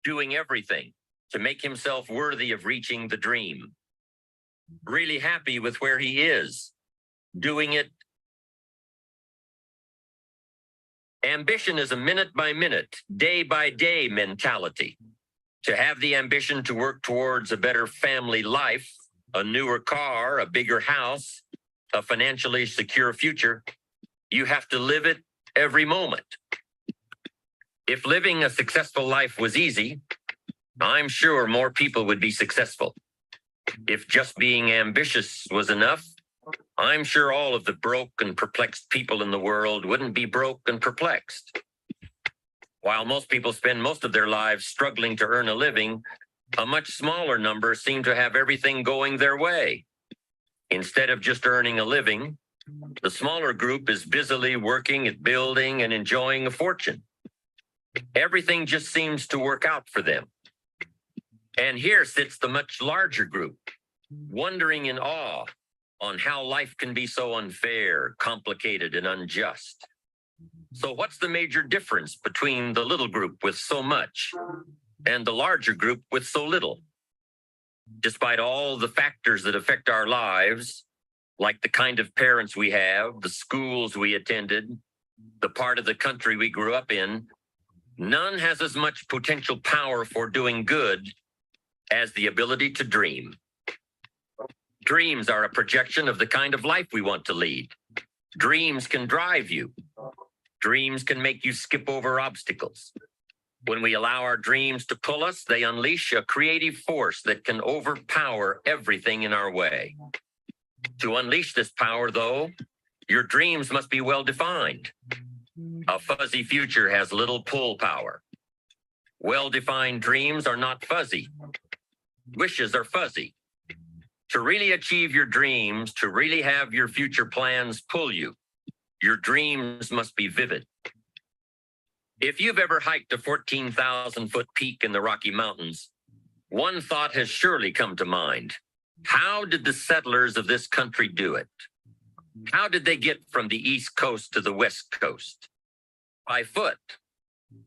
doing everything to make himself worthy of reaching the dream, really happy with where he is, doing it. Ambition is a minute by minute, day by day mentality. To have the ambition to work towards a better family life, a newer car, a bigger house, a financially secure future, you have to live it every moment. If living a successful life was easy, I'm sure more people would be successful. If just being ambitious was enough, I'm sure all of the broke and perplexed people in the world wouldn't be broke and perplexed. While most people spend most of their lives struggling to earn a living, a much smaller number seem to have everything going their way. Instead of just earning a living, the smaller group is busily working at building and enjoying a fortune. Everything just seems to work out for them. And here sits the much larger group, wondering in awe on how life can be so unfair, complicated, and unjust. So what's the major difference between the little group with so much and the larger group with so little? Despite all the factors that affect our lives, like the kind of parents we have, the schools we attended, the part of the country we grew up in, none has as much potential power for doing good as the ability to dream. Dreams are a projection of the kind of life we want to lead. Dreams can drive you. Dreams can make you skip over obstacles. When we allow our dreams to pull us, they unleash a creative force that can overpower everything in our way. To unleash this power, though, your dreams must be well defined. A fuzzy future has little pull power. Well-defined dreams are not fuzzy. Wishes are fuzzy. To really achieve your dreams, to really have your future plans pull you, your dreams must be vivid. If you've ever hiked a 14,000-foot peak in the Rocky Mountains, one thought has surely come to mind. How did the settlers of this country do it? How did they get from the East Coast to the West Coast? By foot.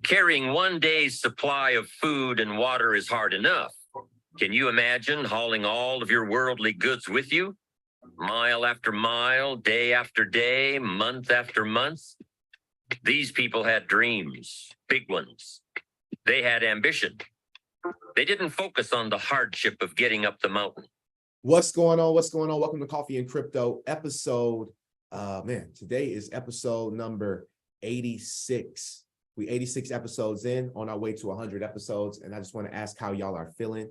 Carrying one day's supply of food and water is hard enough. Can you imagine hauling all of your worldly goods with you? Mile after mile, day after day, month after month. These people had dreams, big ones. They had ambition. They didn't focus on the hardship of getting up the mountain. What's going on? What's going on? Welcome to Coffee and Crypto episode. Today is episode number 86. We 86 episodes in, on our way to 100 episodes. And I just want to ask how y'all are feeling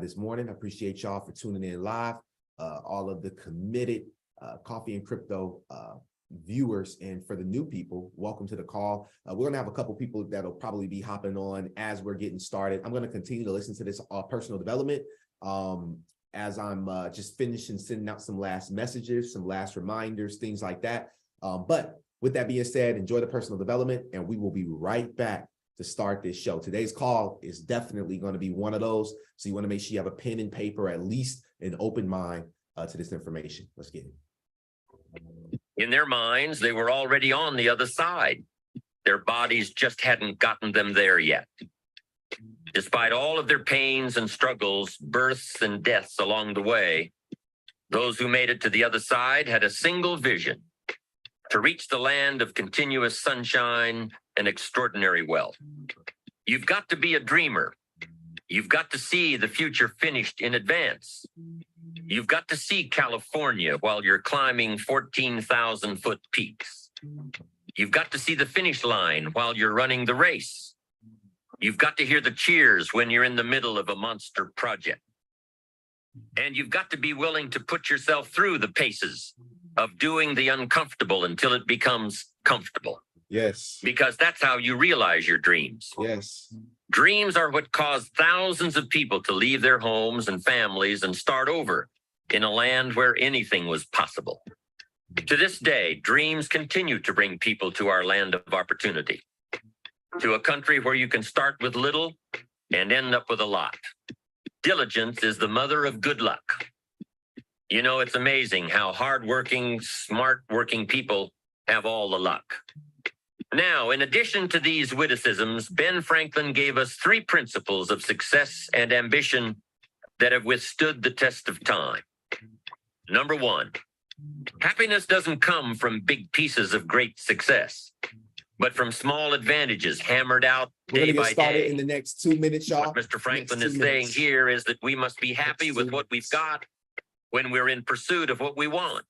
this morning. I appreciate y'all for tuning in live. All of the committed Coffee and Crypto viewers, and for the new people, welcome to the call. We're going to have a couple people that'll probably be hopping on as we're getting started. I'm going to continue to listen to this personal development as I'm just finishing sending out some last messages, some last reminders, things like that. But with that being said, enjoy the personal development, and we will be right back to start this show. Today's call is definitely going to be one of those, so you want to make sure you have a pen and paper, at least an open mind to this information. Let's get it. In their minds, they were already on the other side. Their bodies just hadn't gotten them there yet. Despite all of their pains and struggles, births and deaths along the way, those who made it to the other side had a single vision: to reach the land of continuous sunshine and extraordinary wealth. You've got to be a dreamer. You've got to see the future finished in advance. You've got to see California while you're climbing 14,000-foot peaks. You've got to see the finish line while you're running the race. You've got to hear the cheers when you're in the middle of a monster project. And you've got to be willing to put yourself through the paces of doing the uncomfortable until it becomes comfortable. Yes. Because that's how you realize your dreams. Yes. Dreams are what caused thousands of people to leave their homes and families and start over in a land where anything was possible. To this day, dreams continue to bring people to our land of opportunity, to a country where you can start with little and end up with a lot. Diligence is the mother of good luck. You know, it's amazing how hardworking, smart-working people have all the luck. Now, in addition to these witticisms, Ben Franklin gave us 3 principles of success and ambition that have withstood the test of time. Number 1, happiness doesn't come from big pieces of great success, but from small advantages hammered out We're day gonna by get started day. in the next 2 minutes, y'all. What Mr. Franklin Next is 2 saying minutes. here is that we must be happy Next with 2 what we've minutes. got when we're in pursuit of what we want.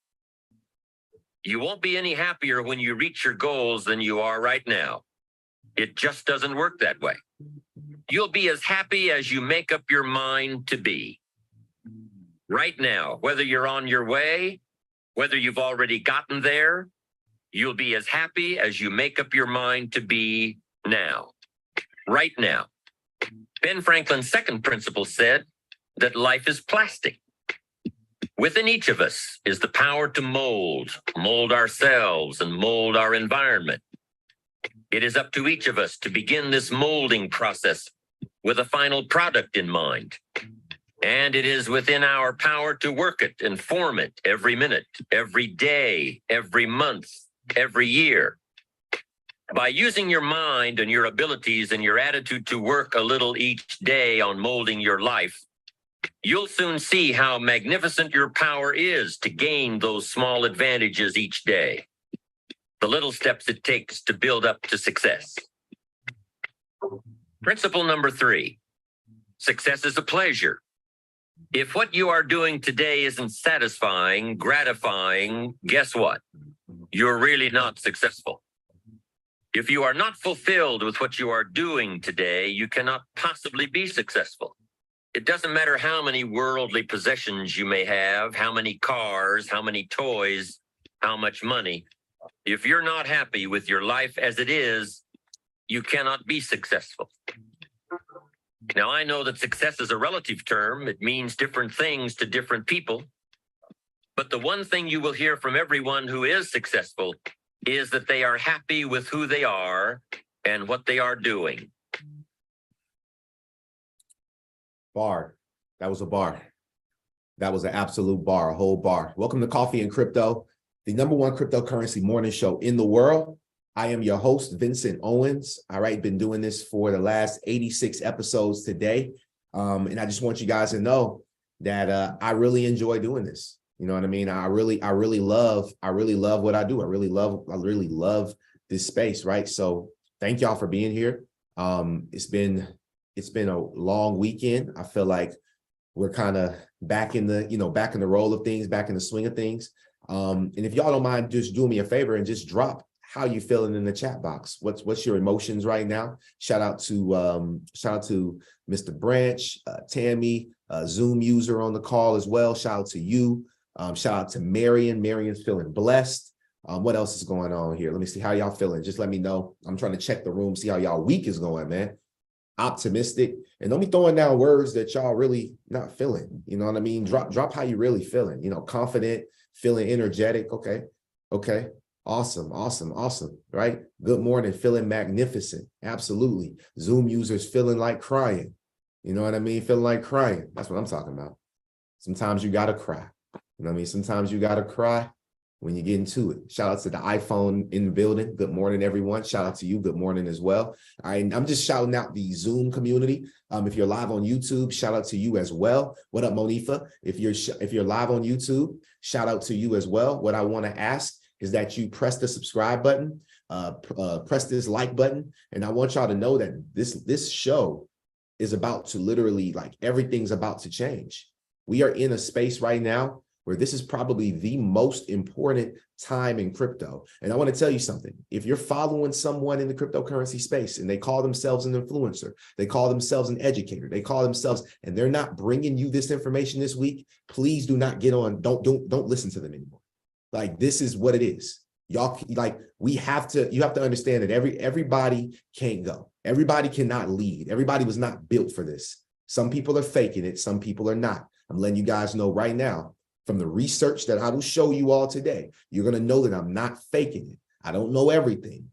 You won't be any happier when you reach your goals than you are right now. It just doesn't work that way. You'll be as happy as you make up your mind to be. Right now, whether you're on your way, whether you've already gotten there, you'll be as happy as you make up your mind to be now. Right now. Ben Franklin's second principle said that life is plastic. Within each of us is the power to mold ourselves and mold our environment. It is up to each of us to begin this molding process with a final product in mind. And it is within our power to work it and form it every minute, every day, every month, every year. By using your mind and your abilities and your attitude to work a little each day on molding your life, you'll soon see how magnificent your power is to gain those small advantages each day. The little steps it takes to build up to success. Principle number 3, success is a pleasure. If what you are doing today isn't satisfying, gratifying, guess what? You're really not successful. If you are not fulfilled with what you are doing today, you cannot possibly be successful. It doesn't matter how many worldly possessions you may have, how many cars, how many toys, how much money. If you're not happy with your life as it is, you cannot be successful. Now, I know that success is a relative term. It means different things to different people. But the one thing you will hear from everyone who is successful is that they are happy with who they are and what they are doing. Bar. That was a bar. That was an absolute bar, a whole bar. Welcome to Coffee and Crypto, the #1 cryptocurrency morning show in the world. I am your host, Vincent Owens. All right, been doing this for the last 86 episodes today. And I just want you guys to know that I really enjoy doing this. You know what I mean? I really love what I do. I really love this space, right? So thank y'all for being here. It's been a long weekend. I feel like we're kind of back in the role of things, back in the swing of things. And if y'all don't mind just doing me a favor and just drop how you feeling in the chat box. What's your emotions right now? Shout out to Mr. Branch, Tammy, Zoom user on the call as well. Shout out to you. Shout out to Marion. Marion's feeling blessed. What else is going on here? Let me see how y'all feeling. Just let me know. I'm trying to check the room, see how y'all week is going, man. Optimistic, and don't be throwing down words that y'all really not feeling. You know what I mean? Drop how you really feeling. You know, confident, feeling energetic. Okay. Awesome. Right? Good morning, feeling magnificent. Absolutely. Zoom users feeling like crying. You know what I mean? Feeling like crying. That's what I'm talking about. Sometimes you gotta cry. You know what I mean? Sometimes you gotta cry when you get into it. Shout out to the iPhone in the building. Good morning, everyone. Shout out to you. Good morning as well. All right, I'm just shouting out the Zoom community. If you're live on YouTube, shout out to you as well. What up, Monifa? If you're live on YouTube, shout out to you as well. What I want to ask is that you press the subscribe button, press this like button, and I want y'all to know that this show is about to literally, like, everything's about to change. We are in a space right now where this is probably the most important time in crypto. And I want to tell you something. If you're following someone in the cryptocurrency space and they call themselves an influencer, they call themselves an educator, they call themselves, and they're not bringing you this information this week, please do not get on. Don't listen to them anymore. Like, this is what it is. Y'all, like, you have to understand that everybody can't go. Everybody cannot lead. Everybody was not built for this. Some people are faking it. Some people are not. I'm letting you guys know right now, from the research that I will show you all today, you're going to know that I'm not faking it. I don't know everything.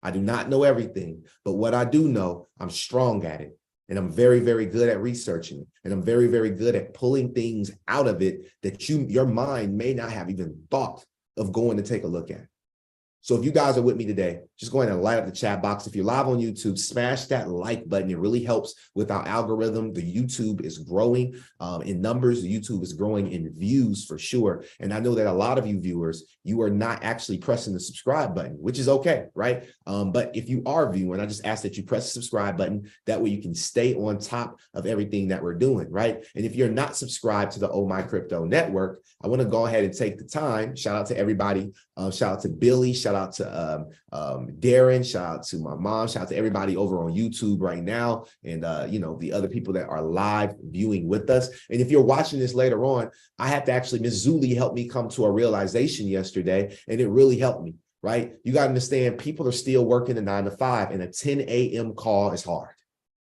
I do not know everything, but what I do know, I'm strong at it. And I'm very, very good at researching. And I'm very, very good at pulling things out of it that your mind may not have even thought of going to take a look at. So if you guys are with me today, just go ahead and light up the chat box. If you're live on YouTube, smash that like button. It really helps with our algorithm. The YouTube is growing in numbers. The YouTube is growing in views for sure. And I know that a lot of you viewers, you are not actually pressing the subscribe button, which is okay, right? But if you are viewing, I just ask that you press the subscribe button. That way you can stay on top of everything that we're doing, right? And if you're not subscribed to the Oh My Crypto Network, I want to go ahead and take the time. Shout out to everybody. Shout out to Billy. Shout out to Darren. Shout out to my mom. Shout out to everybody over on YouTube right now. And, the other people that are live viewing with us. And if you're watching this later on, I had to actually, Ms. Zuli helped me come to a realization yesterday, and it really helped me, right? You got to understand, people are still working a 9 to 5, and a 10 a.m. call is hard,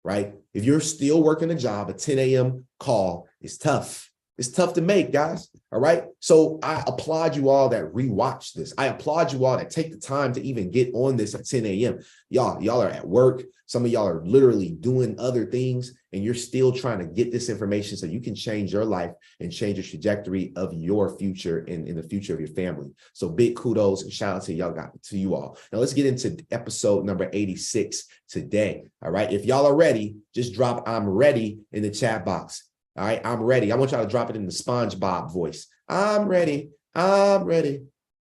right? If you're still working a job, a 10 a.m. call is tough. It's tough to make, guys. All right. So I applaud you all that rewatch this. I applaud you all that take the time to even get on this at 10 a.m. Y'all are at work. Some of y'all are literally doing other things, and you're still trying to get this information so you can change your life and change the trajectory of your future and in the future of your family. So big kudos and shout out to you all. Now let's get into episode number 86 today. All right. If y'all are ready, just drop "I'm ready" in the chat box. All right, I'm ready. I want y'all to drop it in the SpongeBob voice. I'm ready. I'm ready.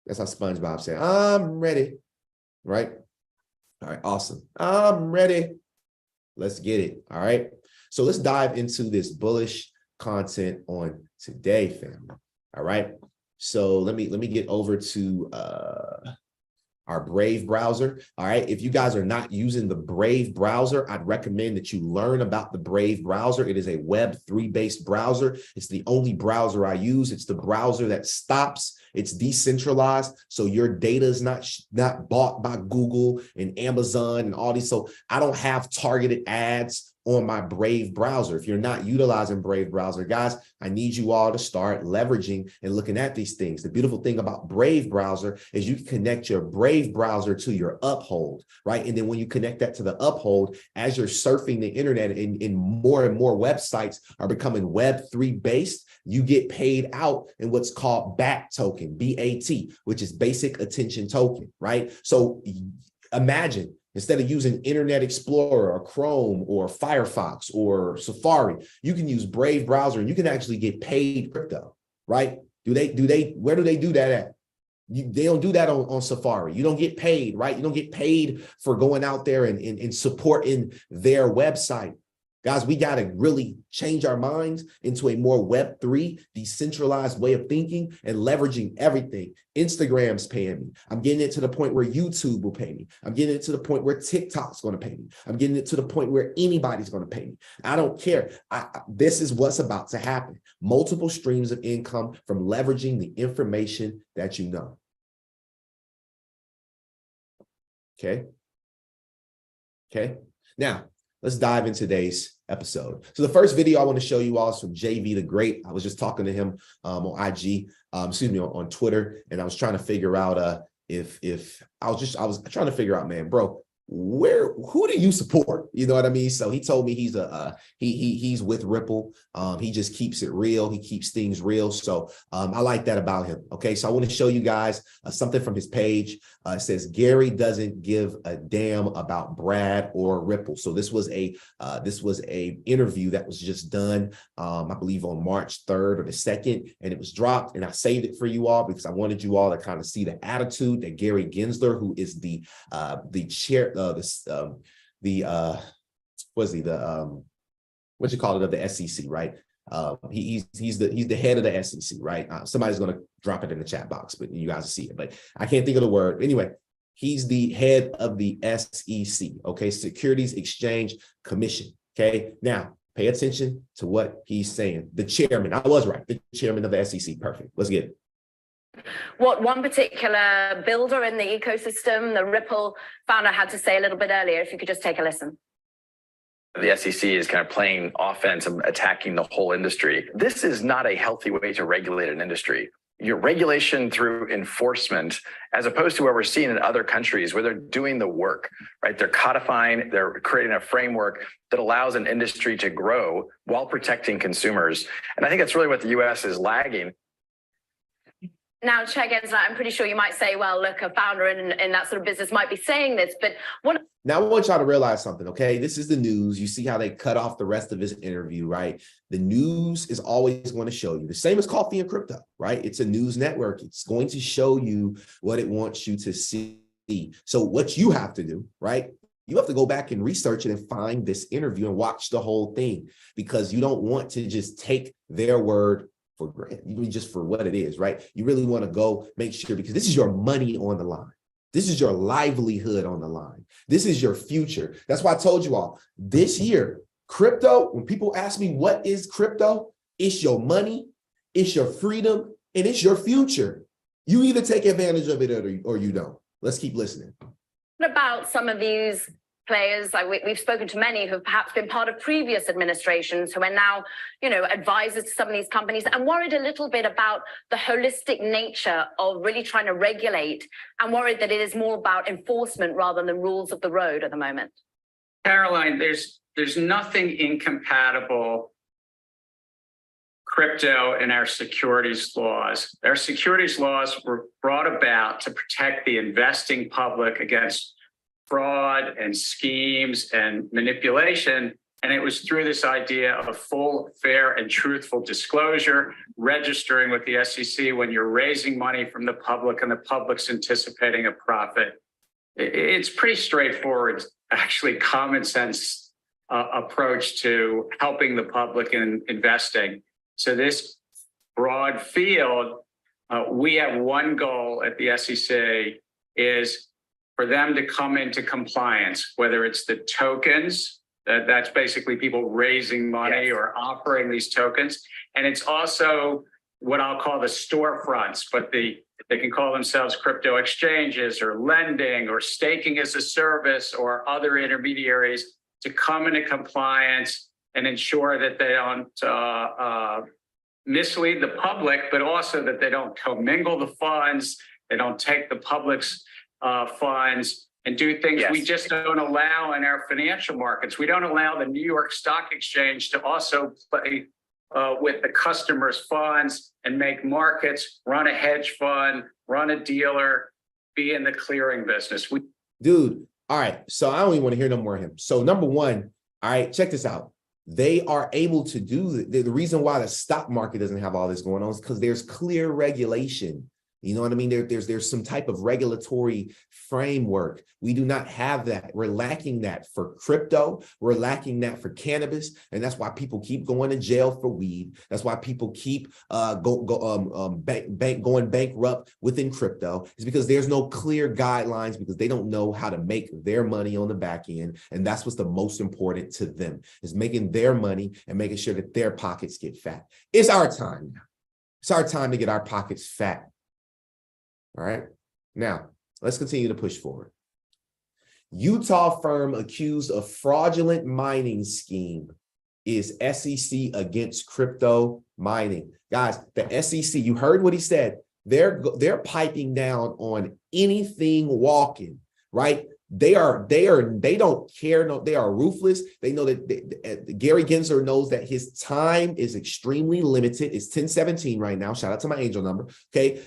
That's how SpongeBob said, I'm ready. Right? All right, awesome. I'm ready. Let's get it. All right. So let's dive into this bullish content on today, family. All right. So let me get over to our Brave browser. All right. If you guys are not using the Brave browser, I'd recommend that you learn about the Brave browser. It is a Web3 based browser. It's the only browser I use. It's the browser that stops. It's decentralized. So your data is not bought by Google and Amazon and all these. So I don't have targeted ads on my Brave browser. If you're not utilizing Brave browser, guys, I need you all to start leveraging and looking at these things. The beautiful thing about Brave browser is you can connect your Brave browser to your Uphold, right? And then when you connect that to the Uphold, as you're surfing the internet and more websites are becoming Web3 based, you get paid out in what's called BAT token, BAT, which is basic attention token, right? So imagine, instead of using Internet Explorer or Chrome or Firefox or Safari, you can use Brave browser and you can actually get paid crypto, right? Where do they do that at? They don't do that on Safari. You don't get paid, right? You don't get paid for going out there and supporting their website. Guys, we got to really change our minds into a more Web3 decentralized way of thinking and leveraging everything. Instagram's paying me. I'm getting it to the point where YouTube will pay me. I'm getting it to the point where TikTok's going to pay me. I'm getting it to the point where anybody's going to pay me. I don't care. This is what's about to happen. Multiple streams of income from leveraging the information that you know. Okay. Now, let's dive into today's episode. So the first video I want to show you all is from JV the Great. I was just talking to him on IG, on Twitter, and I was trying to figure out if I was trying to figure out, man, bro, who do you support? You know what I mean? So he told me he's he's with Ripple. He just keeps it real. He keeps things real. So I like that about him. Okay, so I want to show you guys something from his page. It says Gary doesn't give a damn about Brad or Ripple. So this was a interview that was just done, I believe on March 3rd or the 2nd, and it was dropped. And I saved it for you all because I wanted you all to kind of see the attitude that Gary Gensler, who is the chair, of the SEC, right? He's the head of the SEC, right? Somebody's going to drop it in the chat box, but you guys see it, but I can't think of the word. Anyway, he's the head of the SEC, okay? Securities Exchange Commission, okay? Now, pay attention to what he's saying. The chairman, I was right, the chairman of the SEC, perfect. Let's get it. What one particular builder in the ecosystem, the Ripple founder, had to say a little bit earlier, if you could just take a listen. The SEC is kind of playing offense and attacking the whole industry. This is not a healthy way to regulate an industry. Your regulation through enforcement, as opposed to what we're seeing in other countries where they're doing the work, right? They're codifying, they're creating a framework that allows an industry to grow while protecting consumers. And I think that's really what the US is lagging. Now, check against that. I'm pretty sure you might say, well, look, a founder in that sort of business might be saying this, but what? Now, I want y'all to realize something, okay? This is the news. You see how they cut off the rest of his interview, right? The news is always going to show you. The same as Coffee and Crypto, right? It's a news network. It's going to show you what it wants you to see. So what you have to do, right? You have to go back and research it and find this interview and watch the whole thing, because you don't want to just take their word for granted, just for what it is, right? You really want to go make sure, because this is your money on the line. This is your livelihood on the line. This is your future. That's why I told you all this year, crypto, when people ask me, what is crypto? It's your money, it's your freedom, and it's your future. You either take advantage of it or you don't. Let's keep listening. What about some of these players? Like we've spoken to many who have perhaps been part of previous administrations who are now, advisors to some of these companies, and worried a little bit about the holistic nature of really trying to regulate, and worried that it is more about enforcement rather than rules of the road at the moment. Caroline, there's nothing incompatible crypto and our securities laws. Our securities laws were brought about to protect the investing public against fraud and schemes and manipulation. And it was through this idea of full, fair, and truthful disclosure, registering with the SEC when you're raising money from the public and the public's anticipating a profit. It's pretty straightforward, actually common sense approach to helping the public in investing. So this broad field, we have one goal at the SEC, is for them to come into compliance, whether it's the tokens, that's basically people raising money or offering these tokens. And it's also what I'll call the storefronts, but they can call themselves crypto exchanges or lending or staking as a service or other intermediaries, to come into compliance and ensure that they don't mislead the public, but also that they don't commingle the funds, they don't take the public's funds and do things we just don't allow in our financial markets. We don't allow the New York Stock Exchange to also play with the customers' funds and make markets, run a hedge fund, run a dealer, be in the clearing business. Dude, all right. So I don't even want to hear no more of him. So number one, all right, check this out. They are able to do the reason why the stock market doesn't have all this going on is because there's clear regulation. You know what I mean? There's some type of regulatory framework. We do not have that. We're lacking that for crypto. We're lacking that for cannabis. And that's why people keep going to jail for weed. That's why people keep going bankrupt within crypto. It's because there's no clear guidelines, because they don't know how to make their money on the back end. And that's what's the most important to them, is making their money and making sure that their pockets get fat. It's our time now. It's our time to get our pockets fat. All right. Now, let's continue to push forward. Utah firm accused of fraudulent mining scheme is SEC against crypto mining. Guys, the SEC, you heard what he said. They're piping down on anything walking, right? They don't care. No, they are ruthless. They know that Gary Gensler knows that his time is extremely limited. It's 10:17 right now. Shout out to my angel number. Okay.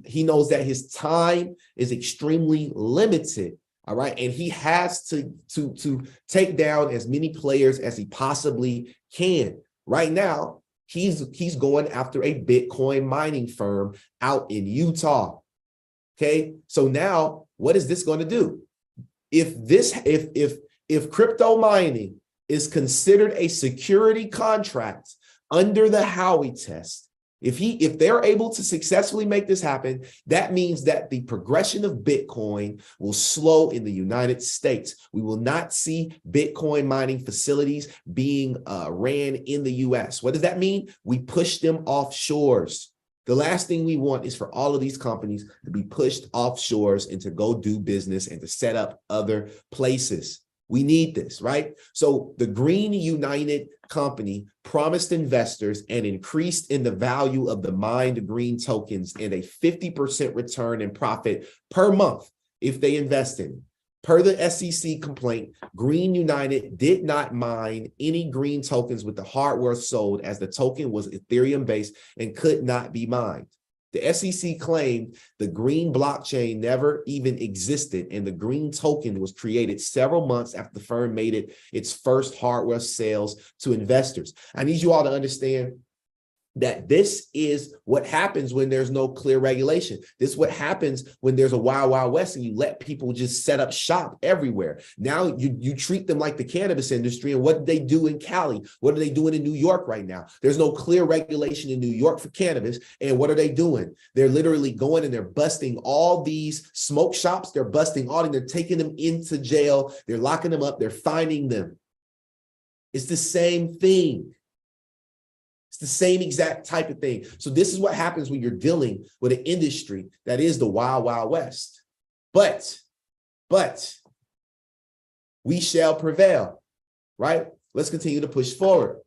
He knows that his time is extremely limited. All right. And he has to take down as many players as he possibly can. Right now, he's going after a Bitcoin mining firm out in Utah. Okay. So now what is this going to do? If crypto mining is considered a security contract under the Howey test, if they're able to successfully make this happen, that means that the progression of Bitcoin will slow in the United States. We will not see Bitcoin mining facilities being ran in the US. What does that mean? We push them offshores. The last thing we want is for all of these companies to be pushed offshores and to go do business and to set up other places. We need this, right? So the Green United company promised investors an increase in the value of the mined green tokens and a 50% return in profit per month if they invest in it. Per the SEC complaint, Green United did not mine any green tokens with the hardware sold, as the token was Ethereum based and could not be mined. The SEC claimed the green blockchain never even existed, and the green token was created several months after the firm made it its first hardware sales to investors. I need you all to understand that this is what happens when there's no clear regulation. This is what happens when there's a wild, wild west and you let people just set up shop everywhere. Now you treat them like the cannabis industry. And what do they do in Cali? What are they doing in New York right now? There's no clear regulation in New York for cannabis. And what are they doing? They're literally going and they're busting all these smoke shops. They're busting all, and they're taking them into jail. They're locking them up. They're fining them. It's the same thing. It's the same exact type of thing. So this is what happens when you're dealing with an industry that is the wild, wild west. But we shall prevail, right? Let's continue to push forward.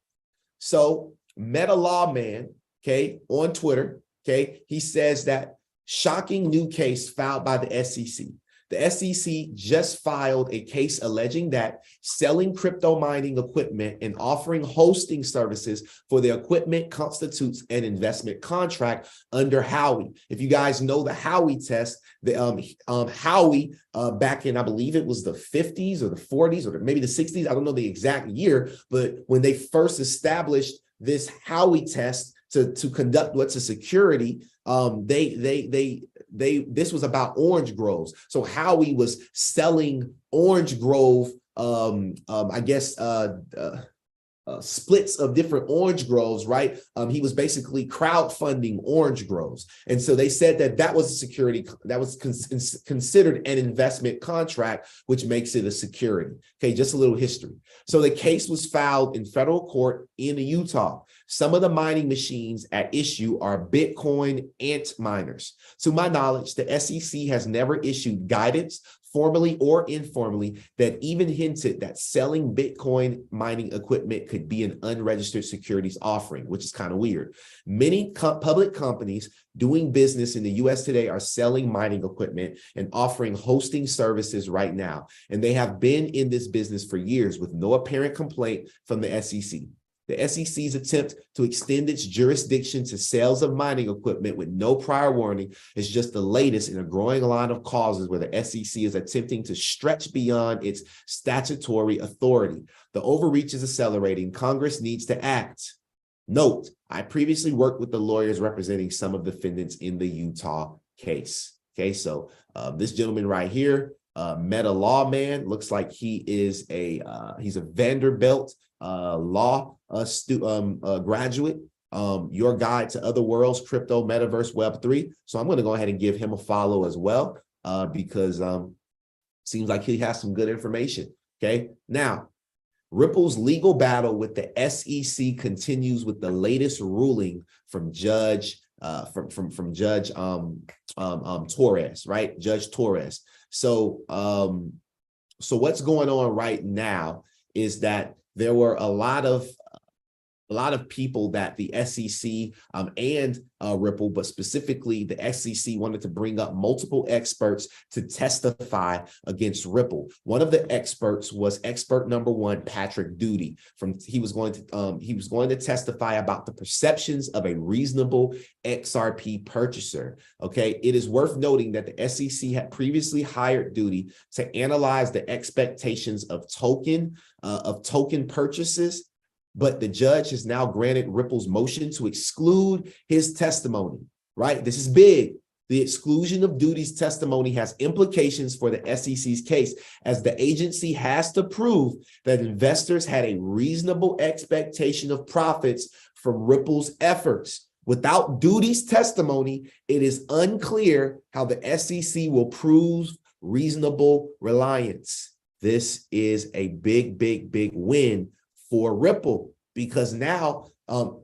So Meta Lawman, okay, on Twitter, okay, he says that shocking new case filed by the SEC. The SEC just filed a case alleging that selling crypto mining equipment and offering hosting services for the equipment constitutes an investment contract under Howey. If you guys know the Howey test, the Howey back in, I believe it was the 50s or the 40s or maybe the 60s, I don't know the exact year, but when they first established this Howey test to conduct what's a security, this was about orange groves. So Howey was selling orange grove, splits of different orange groves, right? He was basically crowdfunding orange groves. And so they said that that was a security, that was considered an investment contract, which makes it a security. Okay, just a little history. So the case was filed in federal court in Utah. Some of the mining machines at issue are Bitcoin ant miners. To my knowledge, the SEC has never issued guidance, formally or informally, that even hinted that selling Bitcoin mining equipment could be an unregistered securities offering, which is kind of weird. Many public companies doing business in the US today are selling mining equipment and offering hosting services right now. And they have been in this business for years with no apparent complaint from the SEC. The SEC's attempt to extend its jurisdiction to sales of mining equipment with no prior warning is just the latest in a growing line of causes where the SEC is attempting to stretch beyond its statutory authority. The overreach is accelerating. Congress needs to act. Note, I previously worked with the lawyers representing some of the defendants in the Utah case. Okay, so this gentleman right here, Meta Lawman, looks like he is he's a Vanderbilt law graduate, your guide to other worlds, crypto, metaverse, Web3. So I'm going to go ahead and give him a follow as well, because seems like he has some good information. Okay, now Ripple's legal battle with the SEC continues with the latest ruling from Judge Torres, right? Judge Torres. So what's going on right now is that there were a lot of people that the SEC and Ripple, but specifically the SEC, wanted to bring up multiple experts to testify against Ripple. One of the experts was expert number one, Patrick Doody. He was going to testify about the perceptions of a reasonable XRP purchaser. Okay, it is worth noting that the SEC had previously hired Doody to analyze the expectations of token purchases. But the judge has now granted Ripple's motion to exclude his testimony, right? This is big. The exclusion of Doody's testimony has implications for the SEC's case, as the agency has to prove that investors had a reasonable expectation of profits from Ripple's efforts. Without Doody's testimony, it is unclear how the SEC will prove reasonable reliance. This is a big, big, big win for Ripple, because now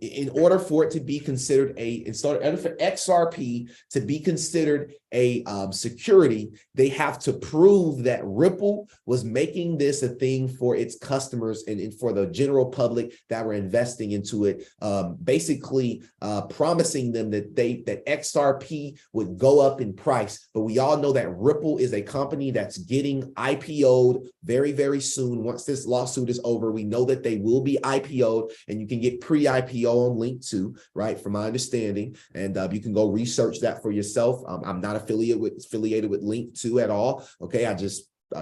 in order for it to be considered for XRP to be considered a security, they have to prove that Ripple was making this a thing for its customers and for the general public that were investing into it, basically promising them that XRP would go up in price. But we all know that Ripple is a company that's getting IPO'd very, very soon. Once this lawsuit is over, we know that they will be IPO'd, and you can get pre-IPO pre-IPO on Link 2, right? From my understanding, and you can go research that for yourself. I'm not affiliated with Link 2 at all. Okay, I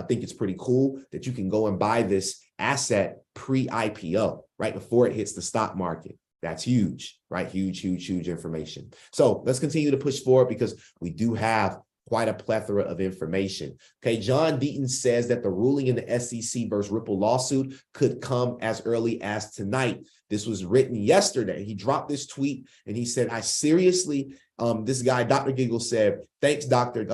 think it's pretty cool that you can go and buy this asset pre-IPO, right? Before it hits the stock market. That's huge, right? Huge information. So let's continue to push forward because we do have quite a plethora of information. Okay, John Deaton says that the ruling in the SEC versus Ripple lawsuit could come as early as tonight. This was written yesterday. He dropped this tweet and he said, I seriously, this guy, Dr. Giggle said, thanks, Dr.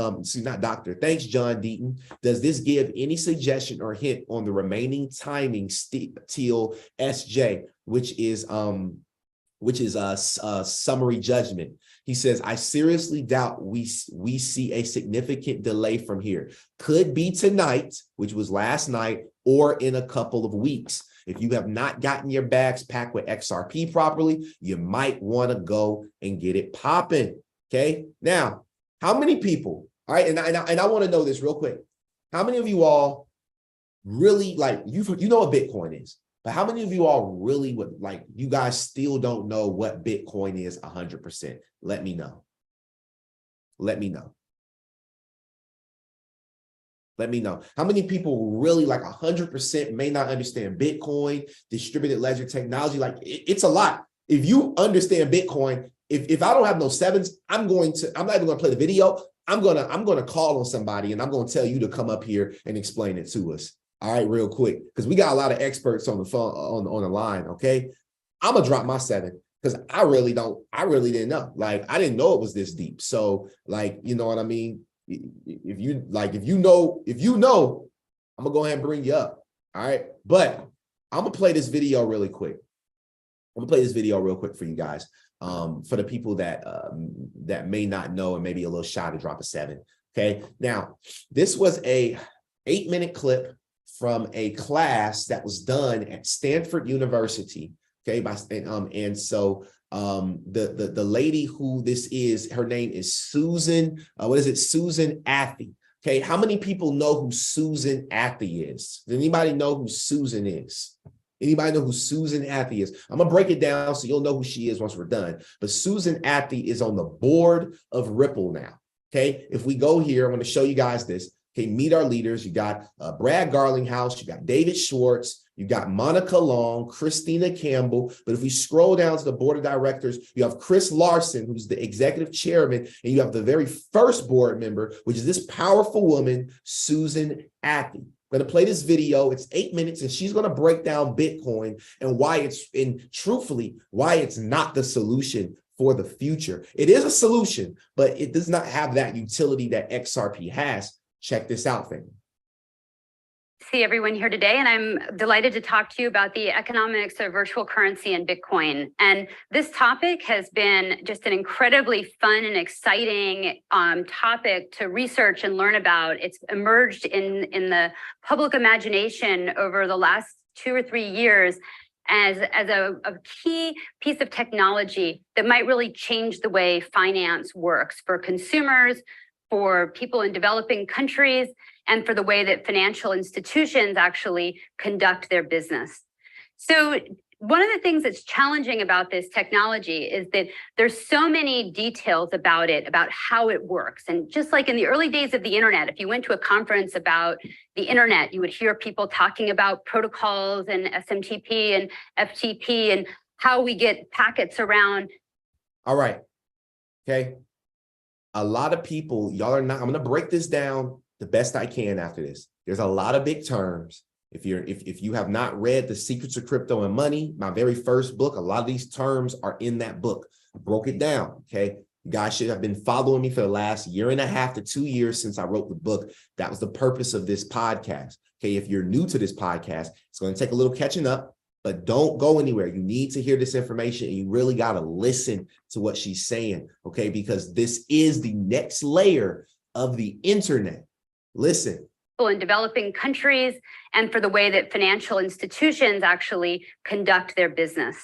Thanks, John Deaton. Does this give any suggestion or hint on the remaining timing till SJ, which is a summary judgment? He says, I seriously doubt we see a significant delay from here. Could be tonight, which was last night, or in a couple of weeks. If you have not gotten your bags packed with XRP properly, you might want to go and get it popping. Okay. Now, how many people, all right, and I want to know this real quick. How many of you all really, like, you know what Bitcoin is? But how many of you all really would, like, you guys still don't know what Bitcoin is 100%? Let me know. Let me know. Let me know. How many people really, like, 100% may not understand Bitcoin, distributed ledger technology? Like, it's a lot. If you understand Bitcoin, if I don't have no sevens, I'm not even going to play the video. I'm gonna call on somebody and I'm going to tell you to come up here and explain it to us. All right, real quick, because we got a lot of experts on the phone, on the line. Okay, I'm gonna drop my 7 because I really didn't know. Like, I didn't know it was this deep. So, like, you know what I mean? If you know, I'm gonna go ahead and bring you up. All right, but I'm gonna play this video really quick. I'm gonna play this video real quick for you guys. For the people that may not know and maybe a little shy to drop a 7. Okay, now this was a 8-minute clip from a class that was done at Stanford University. Okay, and so the lady who this is, her name is Susan. Susan Athey. Okay, how many people know who Susan Athey is? Does anybody know who Susan is? Anybody know who Susan Athey is? I'm gonna break it down so you'll know who she is once we're done. But Susan Athey is on the board of Ripple now. Okay, if we go here, I'm gonna show you guys this. Okay, meet our leaders. You got Brad Garlinghouse, you got David Schwartz, you got Monica Long, Christina Campbell. But if we scroll down to the board of directors, you have Chris Larson, who's the executive chairman, and you have the very first board member, which is this powerful woman, Susan Athey. I'm going to play this video. It's 8 minutes, and she's going to break down Bitcoin and truthfully, why it's not the solution for the future. It is a solution, but it does not have that utility that XRP has. Check this out, family. See everyone here today, and I'm delighted to talk to you about the economics of virtual currency and Bitcoin. And this topic has been just an incredibly fun and exciting topic to research and learn about. It's emerged in the public imagination over the last 2 or 3 years as a key piece of technology that might really change the way finance works for consumers, for people in developing countries, and for the way that financial institutions actually conduct their business. So one of the things that's challenging about this technology is that there's so many details about it, about how it works. And just like in the early days of the internet, if you went to a conference about the internet, you would hear people talking about protocols and SMTP and FTP and how we get packets around. All right, okay. A lot of people, y'all are not, I'm going to break this down the best I can after this. There's a lot of big terms. If you have not read The Secrets of Crypto and Money, my very first book, a lot of these terms are in that book. I broke it down, okay? You guys should have been following me for the last 1.5 to 2 years since I wrote the book. That was the purpose of this podcast, okay? If you're new to this podcast, it's going to take a little catching up, but don't go anywhere. You need to hear this information, and you really got to listen to what she's saying, okay? Because this is the next layer of the internet. Listen. In developing countries, and for the way that financial institutions actually conduct their business.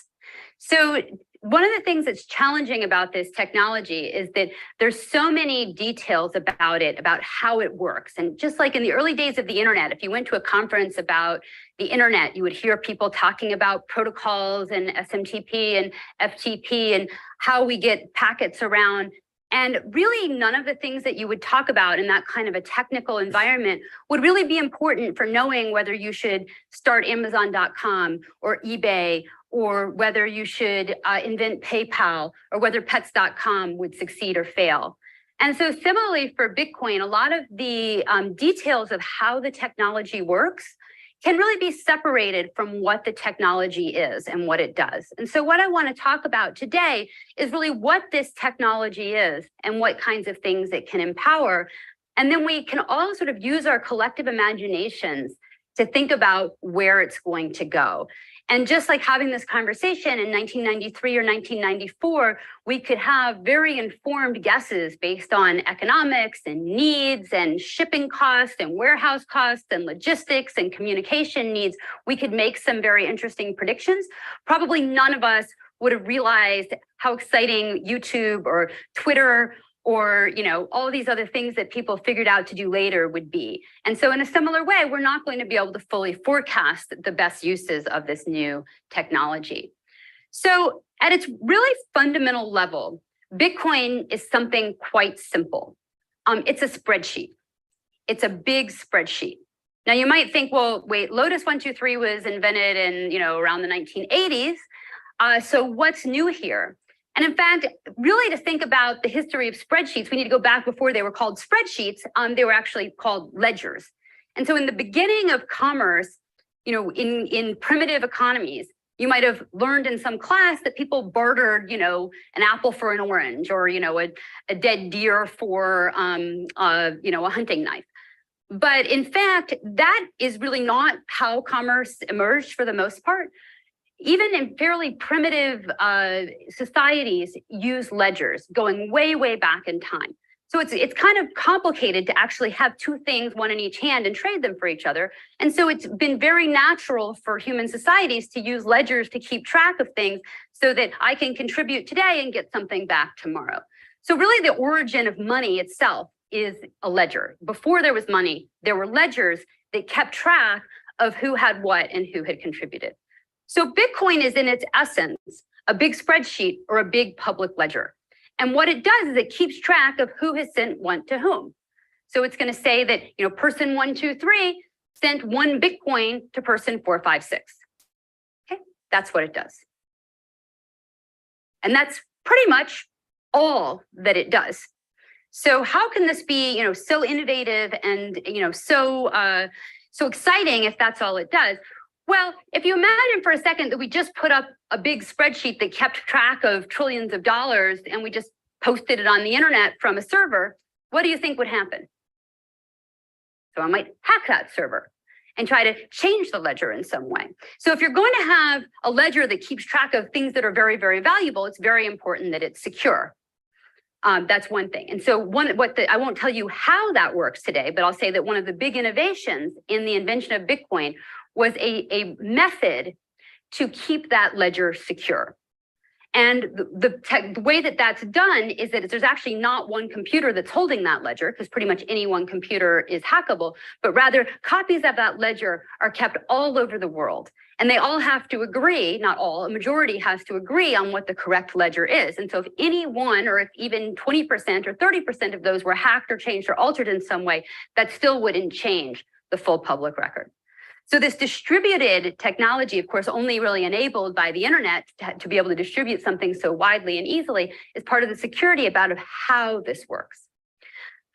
So one of the things that's challenging about this technology is that there's so many details about it, about how it works. And just like in the early days of the internet, if you went to a conference about the internet, you would hear people talking about protocols and SMTP and FTP and how we get packets around. And really none of the things that you would talk about in that kind of a technical environment would really be important for knowing whether you should start Amazon.com or eBay, or whether you should invent PayPal, or whether pets.com would succeed or fail. And so similarly for Bitcoin, a lot of the details of how the technology works can really be separated from what the technology is and what it does. And so what I want to talk about today is really what this technology is and what kinds of things it can empower. And then we can all sort of use our collective imaginations to think about where it's going to go. And just like having this conversation in 1993 or 1994, we could have very informed guesses based on economics and needs and shipping costs and warehouse costs and logistics and communication needs. We could make some very interesting predictions. Probably none of us would have realized how exciting YouTube or Twitter or all these other things that people figured out to do later would be. And so in a similar way, we're not going to be able to fully forecast the best uses of this new technology. So at its really fundamental level, Bitcoin is something quite simple. It's a spreadsheet. It's a big spreadsheet. Now you might think, well, wait, Lotus 123 was invented in around the 1980s. So what's new here? And in fact, really to think about the history of spreadsheets, we need to go back before they were called spreadsheets. They were actually called ledgers. And so in the beginning of commerce, in primitive economies, you might have learned in some class that people bartered, an apple for an orange, or, a dead deer for, a hunting knife. But in fact, that is really not how commerce emerged for the most part. Even in fairly primitive societies use ledgers going way, way back in time. So it's kind of complicated to actually have two things, one in each hand, and trade them for each other. And so it's been very natural for human societies to use ledgers to keep track of things so that I can contribute today and get something back tomorrow. So really the origin of money itself is a ledger. Before there was money, there were ledgers that kept track of who had what and who had contributed. So Bitcoin is in its essence a big spreadsheet or a big public ledger. And what it does is it keeps track of who has sent what to whom. So it's going to say that, person 123 sent 1 Bitcoin to person 456. Okay, that's what it does. And that's pretty much all that it does. So how can this be, so innovative and, so exciting if that's all it does? Well, if you imagine for a second that we just put up a big spreadsheet that kept track of trillions of dollars and we just posted it on the internet from a server, what do you think would happen? So I might hack that server and try to change the ledger in some way. So if you're going to have a ledger that keeps track of things that are very, very valuable, it's very important that it's secure. That's one thing. And so I won't tell you how that works today, but I'll say that one of the big innovations in the invention of Bitcoin was a method to keep that ledger secure. And the way that that's done is that there's actually not one computer that's holding that ledger, because pretty much any one computer is hackable, but rather copies of that ledger are kept all over the world. And they all have to agree, not all, a majority has to agree on what the correct ledger is. And so if any one, or if even 20% or 30% of those were hacked or changed or altered in some way, that still wouldn't change the full public record. So this distributed technology, of course, only really enabled by the internet to be able to distribute something so widely and easily, is part of the security about how this works.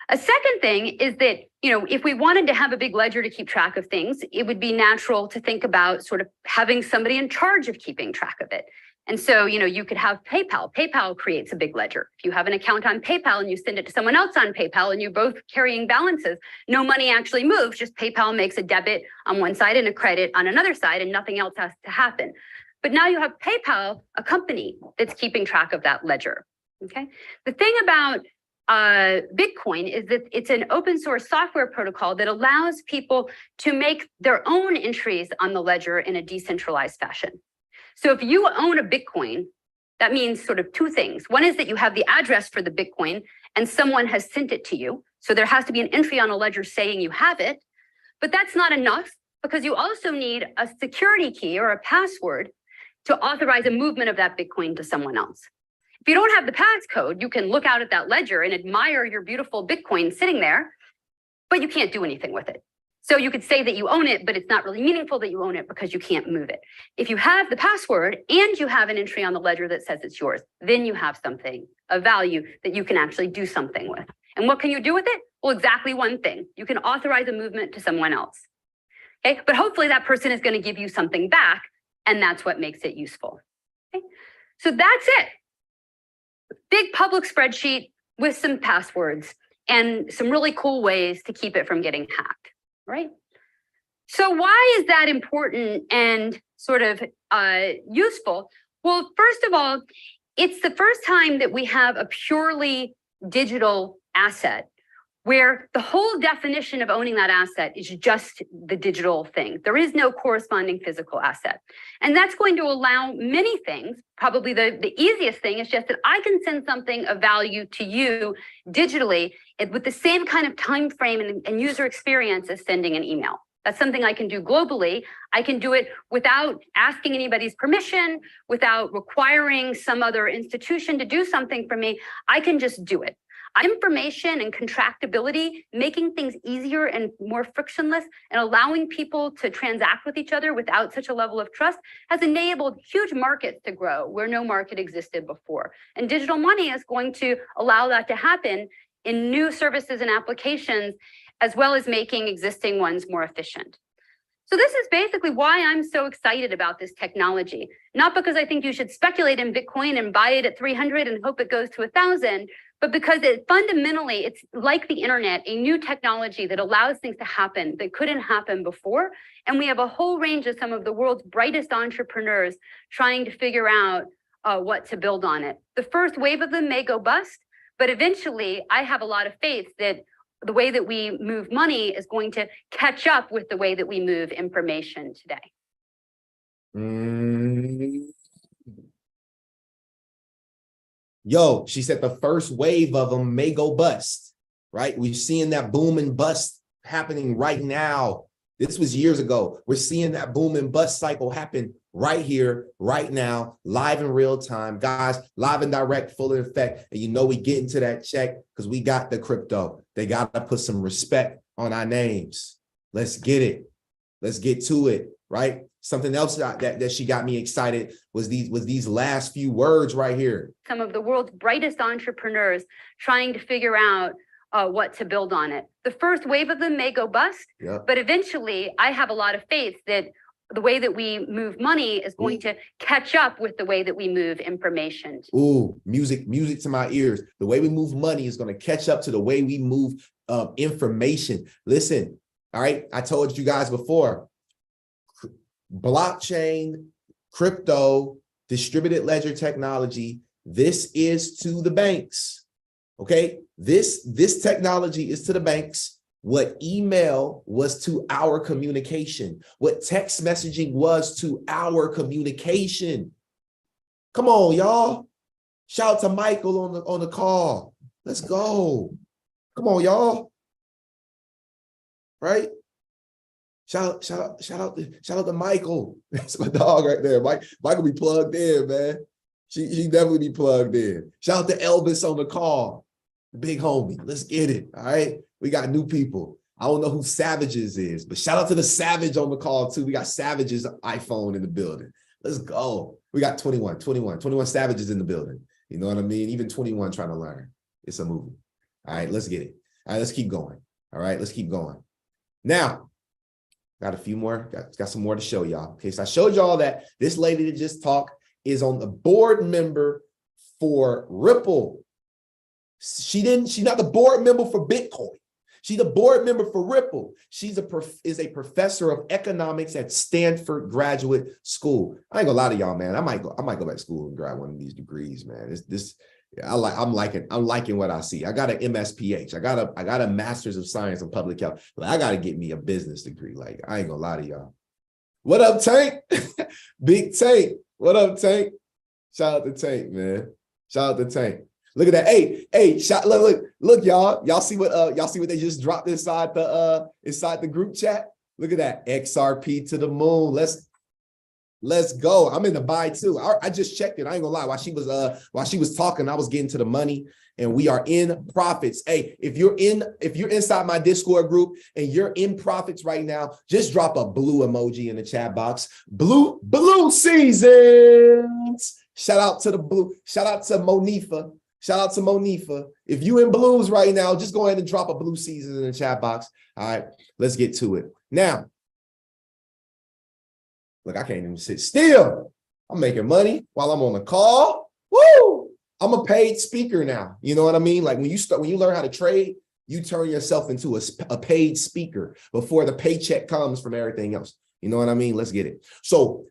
A second thing is that, if we wanted to have a big ledger to keep track of things, it would be natural to think about sort of having somebody in charge of keeping track of it. And so, you could have PayPal. PayPal creates a big ledger. If you have an account on PayPal and you send it to someone else on PayPal and you're both carrying balances, no money actually moves, just PayPal makes a debit on one side and a credit on another side, and nothing else has to happen. But now you have PayPal, a company that's keeping track of that ledger, okay? The thing about Bitcoin is that it's an open source software protocol that allows people to make their own entries on the ledger in a decentralized fashion. So if you own a Bitcoin, That means sort of two things. One is that you have the address for the Bitcoin and someone has sent it to you. So there has to be an entry on a ledger saying you have it. But that's not enough, because you also need a security key or a password to authorize a movement of that Bitcoin to someone else. If you don't have the passcode, you can look out at that ledger and admire your beautiful Bitcoin sitting there, but you can't do anything with it. So you could say that you own it, but it's not really meaningful that you own it because you can't move it. If you have the password and you have an entry on the ledger that says it's yours, then you have something of value that you can actually do something with. And what can you do with it? Well, exactly one thing. You can authorize a movement to someone else. Okay, but hopefully that person is going to give you something back, and that's what makes it useful. Okay, so that's it. Big public spreadsheet with some passwords and some really cool ways to keep it from getting hacked. Right? So why is that important and sort of useful? Well, first of all, it's the first time that we have a purely digital asset where the whole definition of owning that asset is just the digital thing. There is no corresponding physical asset. And that's going to allow many things. Probably the easiest thing is just that I can send something of value to you digitally with the same kind of time frame and user experience as sending an email. That's something I can do globally. I can do it without asking anybody's permission, without requiring some other institution to do something for me. I can just do it. Information and contractability, making things easier and more frictionless and allowing people to transact with each other without such a level of trust has enabled huge markets to grow where no market existed before. And digital money is going to allow that to happen in new services and applications, as well as making existing ones more efficient. So this is basically why I'm so excited about this technology. Not because I think you should speculate in Bitcoin and buy it at 300 and hope it goes to 1,000, but because fundamentally, it's like the internet, a new technology that allows things to happen that couldn't happen before. And we have a whole range of some of the world's brightest entrepreneurs trying to figure out what to build on it. The first wave of them may go bust, but eventually I have a lot of faith that the way that we move money is going to catch up with the way that we move information today. Yo, she said the first wave of them may go bust, right? We're seeing that boom and bust happening right now. This was years ago. We're seeing that boom and bust cycle happen right here, right now, live in real time. Guys, live and direct, full in effect. And you know we get into that check because we got the crypto. They got to put some respect on our names. Let's get it. Let's get to it, right? Something else that she got me excited was these last few words right here. Some of the world's brightest entrepreneurs trying to figure out what to build on it. The first wave of them may go bust, but eventually I have a lot of faith that the way that we move money is going to catch up with the way that we move information. Ooh, music to my ears. The way we move money is going to catch up to the way we move information. Listen, all right, I told you guys before, blockchain, crypto, distributed ledger technology, this is to the banks, okay? This technology is to the banks what email was to our communication, what text messaging was to our communication. Come on, y'all. Shout out to Michael on the call. Let's go. Come on, y'all. Right? Shout out to Michael. That's my dog right there. Michael be plugged in, man. She definitely be plugged in. Shout out to Elvis on the call. The big homie. Let's get it. All right. We got new people. I don't know who Savages is, but shout out to the Savage on the call too. We got Savage's iPhone in the building. Let's go. We got 21 Savages in the building. You know what I mean? Even 21 trying to learn. It's a movie. All right, let's get it. All right, let's keep going. All right, let's keep going. Now, got a few more, got some more to show y'all. Okay, so I showed y'all that this lady that just talked is on the board member for Ripple. She's not the board member for Bitcoin. She's a board member for Ripple. She's is a professor of economics at Stanford Graduate School. I ain't gonna lie to y'all, man. I might go back to school and grab one of these degrees, man. I'm liking what I see. I got an MSPH. I got a Master's of Science in Public Health. Like, I gotta get me a business degree. Like, I ain't gonna lie to y'all. What up, Tank? Big Tank. What up, Tank? Shout out to Tank, man. Shout out to Tank. Look at that. Hey, look, y'all. Y'all see what they just dropped inside the group chat? Look at that. XRP to the moon. Let's go. I'm in the buy too. I just checked it. I ain't gonna lie. While she was talking, I was getting to the money, and we are in profits. Hey, if you're inside my Discord group and you're in profits right now, just drop a blue emoji in the chat box. Blue seasons. Shout out to the blue. Shout out to Monifa. Shout out to Monifa. If you in blues right now, just go ahead and drop a blue season in the chat box. All right, let's get to it. Now, look, I can't even sit still. I'm making money while I'm on the call. Woo! I'm a paid speaker now. You know what I mean? Like when you learn how to trade, you turn yourself into a paid speaker before the paycheck comes from everything else. You know what I mean? Let's get it. So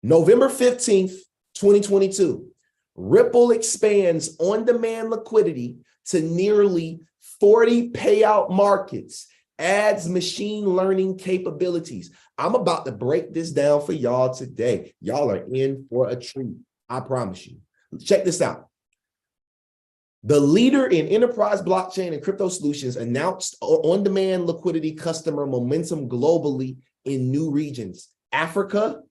November 15th, 2022, Ripple expands on-demand liquidity to nearly 40 payout markets, adds machine learning capabilities. I'm about to break this down for y'all today. Y'all are in for a treat. I promise you. Check this out. The leader in enterprise blockchain and crypto solutions announced on-demand liquidity customer momentum globally in new regions: Africa,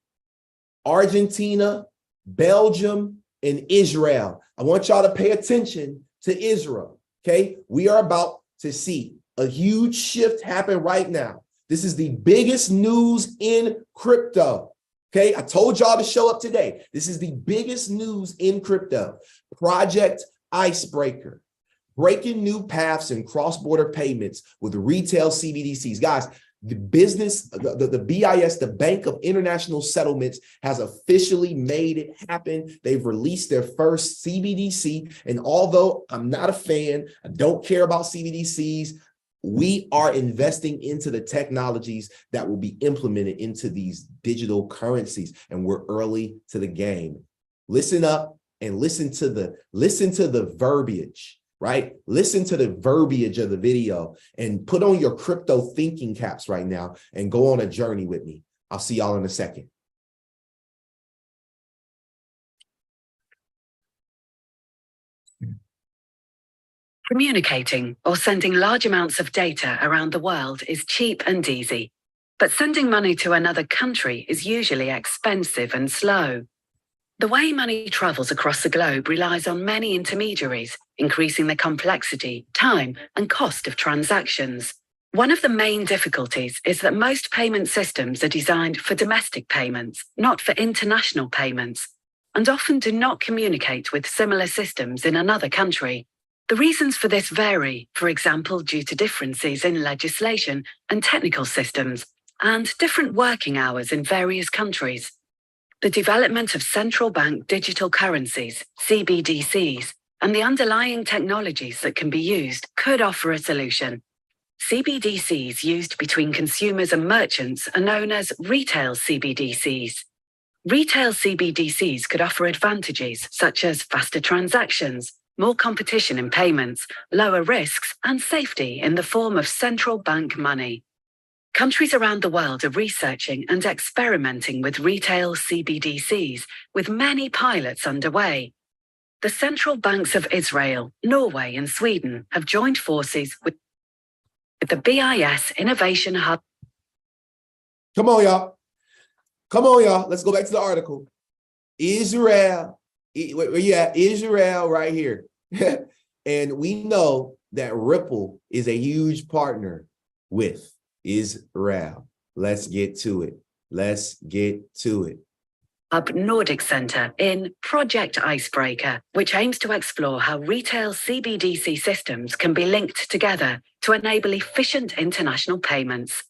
Argentina, Belgium, and Israel. I want y'all to pay attention to Israel, okay? We are about to see a huge shift happen right now. This is the biggest news in crypto, okay? I told y'all to show up today. This is the biggest news in crypto. Project Icebreaker, breaking new paths in cross-border payments with retail CBDCs. Guys, the BIS, the Bank of International Settlements, has officially made it happen. They've released their first CBDC. And although I'm not a fan, I don't care about CBDCs, we are investing into the technologies that will be implemented into these digital currencies. And we're early to the game. Listen up and listen to the verbiage. Right? Listen to the verbiage of the video and put on your crypto thinking caps right now and go on a journey with me. I'll see y'all in a second. Communicating or sending large amounts of data around the world is cheap and easy, but sending money to another country is usually expensive and slow. The way money travels across the globe relies on many intermediaries, increasing the complexity, time, and cost of transactions. One of the main difficulties is that most payment systems are designed for domestic payments, not for international payments, and often do not communicate with similar systems in another country. The reasons for this vary, for example, due to differences in legislation and technical systems, and different working hours in various countries. The development of central bank digital currencies, CBDCs, and the underlying technologies that can be used could offer a solution. CBDCs used between consumers and merchants are known as retail CBDCs. Retail CBDCs could offer advantages such as faster transactions, more competition in payments, lower risks, and safety in the form of central bank money. Countries around the world are researching and experimenting with retail CBDCs, with many pilots underway. The central banks of Israel, Norway, and Sweden have joined forces with the BIS Innovation Hub. Come on, y'all. Come on, y'all. Let's go back to the article. Israel. Yeah, Israel right here. And we know that Ripple is a huge partner with Israel. Let's get to it. Let's get to it. Hub Nordic Center in Project Icebreaker, which aims to explore how retail CBDC systems can be linked together to enable efficient international payments.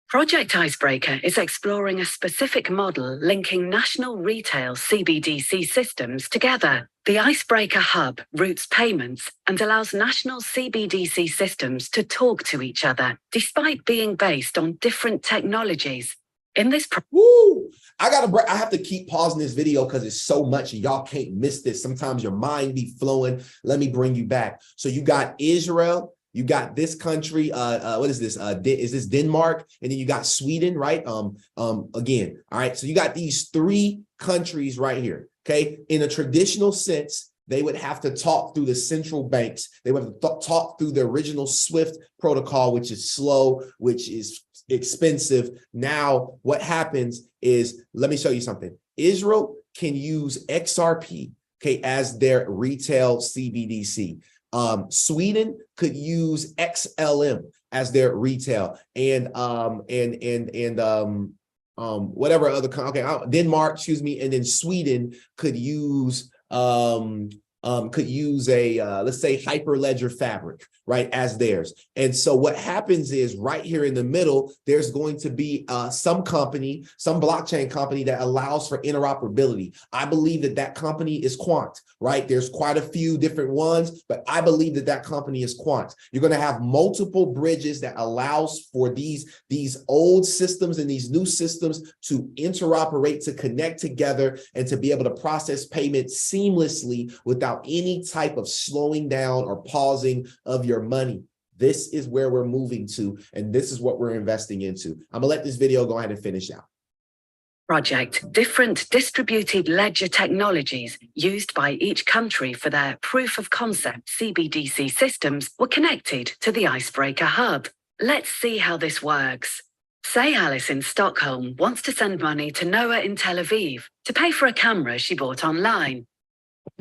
Project Icebreaker is exploring a specific model linking national retail CBDC systems together. The Icebreaker Hub routes payments and allows national CBDC systems to talk to each other, despite being based on different technologies. In this I have to keep pausing this video because it's so much and y'all can't miss this. Sometimes your mind be flowing. Let me bring you back. So you got Israel You got this country, what is this? Is this Denmark? And then you got Sweden, right? Again, all right. So you got these three countries right here, okay? In a traditional sense, they would have to talk through the central banks. They would have to talk through the original SWIFT protocol, which is slow, which is expensive. Now, what happens is, let me show you something. Israel can use XRP, okay, as their retail CBDC. Sweden could use XLM as their retail, and whatever other Denmark, excuse me, and then Sweden could use let's say Hyperledger Fabric, right, as theirs. And so what happens is right here in the middle, there's going to be some blockchain company that allows for interoperability. I believe that company is Quant, right? There's quite a few different ones, but I believe that company is Quant. You're going to have multiple bridges that allows for these old systems and these new systems to interoperate, to connect together, and to be able to process payments seamlessly without any type of slowing down or pausing of your money. This is where we're moving to, and this is what we're investing into. I'm gonna let this video go ahead and finish out. Project, different distributed ledger technologies used by each country for their proof of concept CBDC systems were connected to the Icebreaker Hub. Let's see how this works. Say Alice in Stockholm wants to send money to Noah in Tel Aviv to pay for a camera she bought online.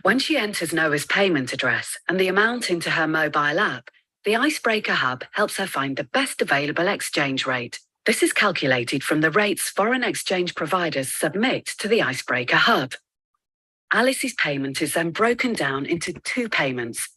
When she enters Noah's payment address and the amount into her mobile app, the Icebreaker Hub helps her find the best available exchange rate. This is calculated from the rates foreign exchange providers submit to the Icebreaker Hub. Alice's payment is then broken down into two payments,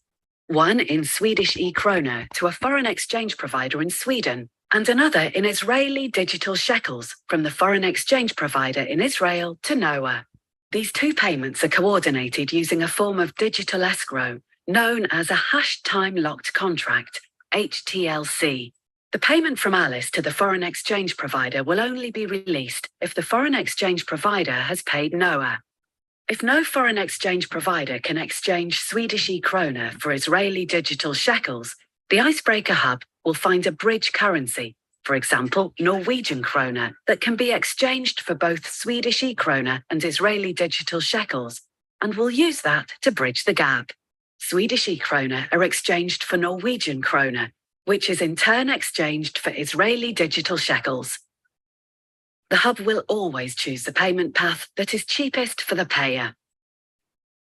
one in Swedish e-krona to a foreign exchange provider in Sweden, and another in Israeli digital shekels from the foreign exchange provider in Israel to Noah. These two payments are coordinated using a form of digital escrow known as a hash time-locked contract, HTLC. The payment from Alice to the foreign exchange provider will only be released if the foreign exchange provider has paid Noah. If no foreign exchange provider can exchange Swedish e-krona for Israeli digital shekels, the Icebreaker Hub will find a bridge currency, for example, Norwegian krona, that can be exchanged for both Swedish e-krona and Israeli digital shekels, and will use that to bridge the gap. Swedish e-krona are exchanged for Norwegian krona, which is in turn exchanged for Israeli digital shekels. The hub will always choose the payment path that is cheapest for the payer.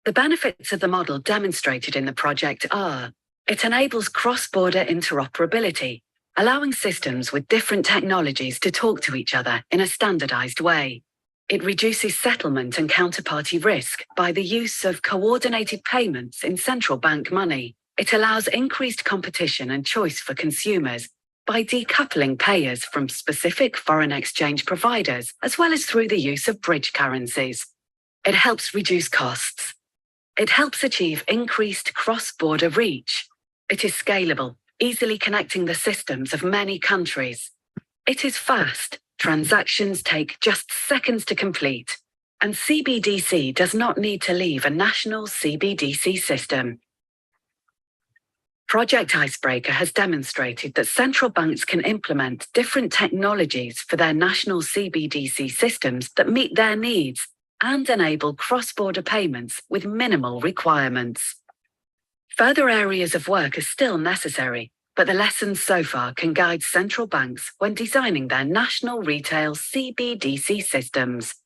The benefits of the model demonstrated in the project are: it enables cross-border interoperability, allowing systems with different technologies to talk to each other in a standardized way. It reduces settlement and counterparty risk by the use of coordinated payments in central bank money. It allows increased competition and choice for consumers by decoupling payers from specific foreign exchange providers, as well as through the use of bridge currencies. It helps reduce costs. It helps achieve increased cross-border reach. It is scalable, easily connecting the systems of many countries. It is fast. Transactions take just seconds to complete, and CBDC does not need to leave a national CBDC system. Project Icebreaker has demonstrated that central banks can implement different technologies for their national CBDC systems that meet their needs and enable cross-border payments with minimal requirements. Further areas of work are still necessary, but the lessons so far can guide central banks when designing their national retail CBDC systems.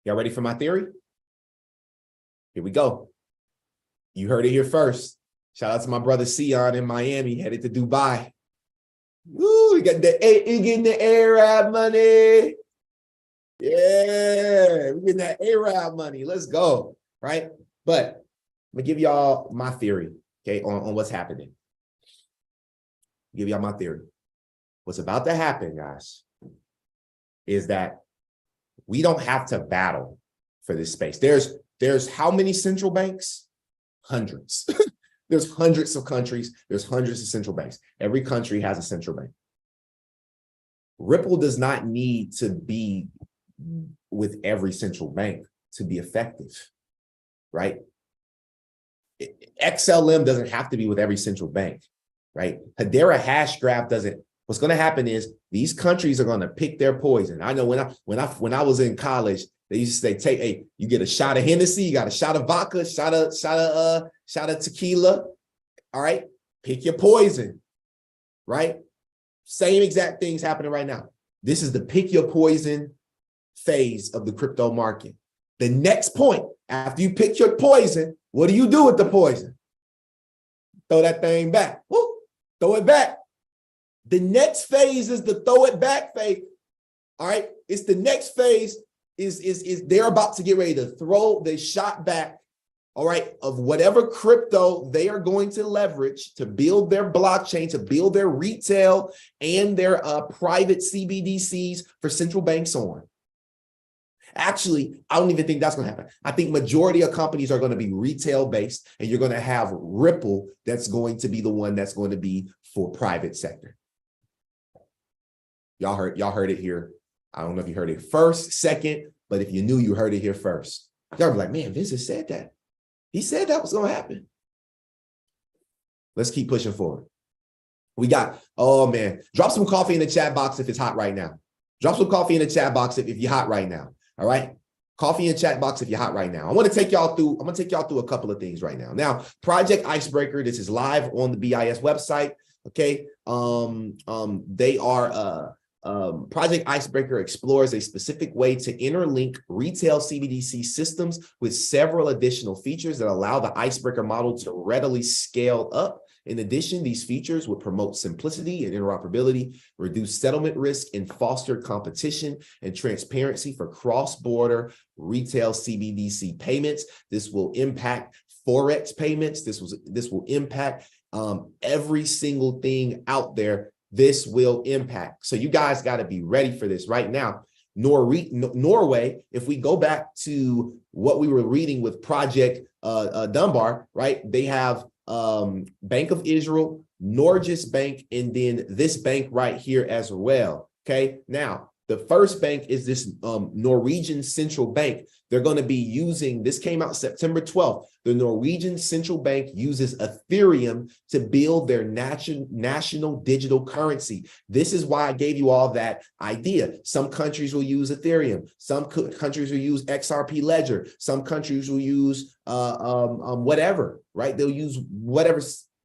Y'all ready for my theory? Here we go. You heard it here first. Shout out to my brother Sion in Miami, headed to Dubai. Woo, we getting the Arab money. Yeah, we getting that Arab money. Let's go, right? But I'm gonna give y'all my theory, okay, on what's happening. Give y'all my theory. What's about to happen, guys, is that we don't have to battle for this space. There's how many central banks? Hundreds. There's hundreds of countries. There's hundreds of central banks. Every country has a central bank. Ripple does not need to be with every central bank to be effective, right? XLM doesn't have to be with every central bank, right? Hedera hash graph doesn't. What's going to happen is these countries are going to pick their poison. I know when I was in college, they used to say, you get a shot of Hennessy, you got a shot of vodka, shot of tequila. All right, pick your poison, right? Same exact things happening right now. This is the pick your poison phase of the crypto market. The next point, after you pick your poison, what do you do with the poison? Throw that thing back. Woo, throw it back. The next phase is the throw it back phase. All right, it's the next phase is they're about to get ready to throw the shot back, all right, of whatever crypto they are going to leverage to build their blockchain, to build their retail and their private CBDCs for central banks on. Actually, I don't even think that's going to happen. I think majority of companies are going to be retail based, and you're going to have Ripple that's going to be the one that's going to be for private sector. Y'all heard it here. I don't know if you heard it first, second, but if you knew, you heard it here first. Y'all be like, man, Vincent said that. He said that was going to happen. Let's keep pushing forward. We got, oh man, drop some coffee in the chat box if it's hot right now. Drop some coffee in the chat box if you're hot right now. All right. Coffee in the chat box if you're hot right now. I'm going to take y'all through a couple of things right now. Now, Project Icebreaker, this is live on the BIS website. Okay. They are Project Icebreaker explores a specific way to interlink retail CBDC systems with several additional features that allow the Icebreaker model to readily scale up. In addition, these features would promote simplicity and interoperability, reduce settlement risk, and foster competition and transparency for cross-border retail CBDC payments. This will impact Forex payments. This will impact every single thing out there. This will impact. So you guys got to be ready for this right now. Norway, if we go back to what we were reading with Project Dunbar, right? They have Bank of Israel, Norges Bank, and then this bank right here as well. Okay. Now, the first bank is this Norwegian central bank. They're going to be using, this came out September 12th. The Norwegian central bank uses Ethereum to build their national digital currency. This is why I gave you all that idea. Some countries will use Ethereum. Some countries will use XRP Ledger. Some countries will use whatever, right? They'll use whatever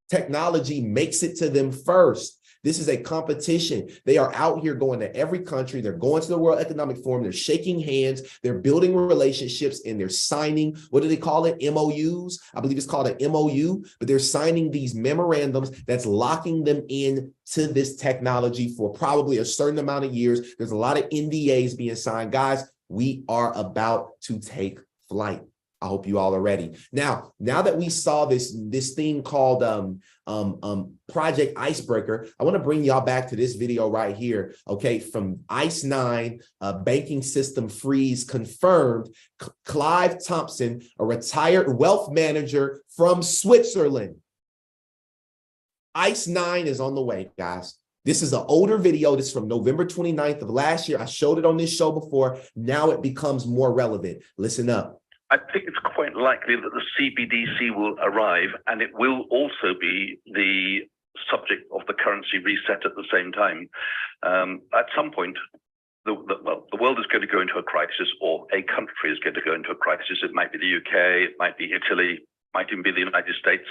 technology makes it to them first. This is a competition. They are out here going to every country. They're going to the World Economic Forum. They're shaking hands. They're building relationships, and they're signing, what do they call it? MOUs. I believe it's called an MOU, but they're signing these memorandums that's locking them in to this technology for probably a certain amount of years. There's a lot of NDAs being signed. Guys, we are about to take flight. I hope you all are ready. Now that we saw this thing called Project Icebreaker, I want to bring y'all back to this video right here. Okay, from ICE9, banking system freeze confirmed. Clive Thompson, a retired wealth manager from Switzerland. ICE9 is on the way, guys. This is an older video. This is from November 29th of last year. I showed it on this show before. Now it becomes more relevant. Listen up. I think it's quite likely that the CBDC will arrive, and it will also be the subject of the currency reset at the same time. At some point, the world is going to go into a crisis, or a country is going to go into a crisis. It might be the UK, it might be Italy, it might even be the United States,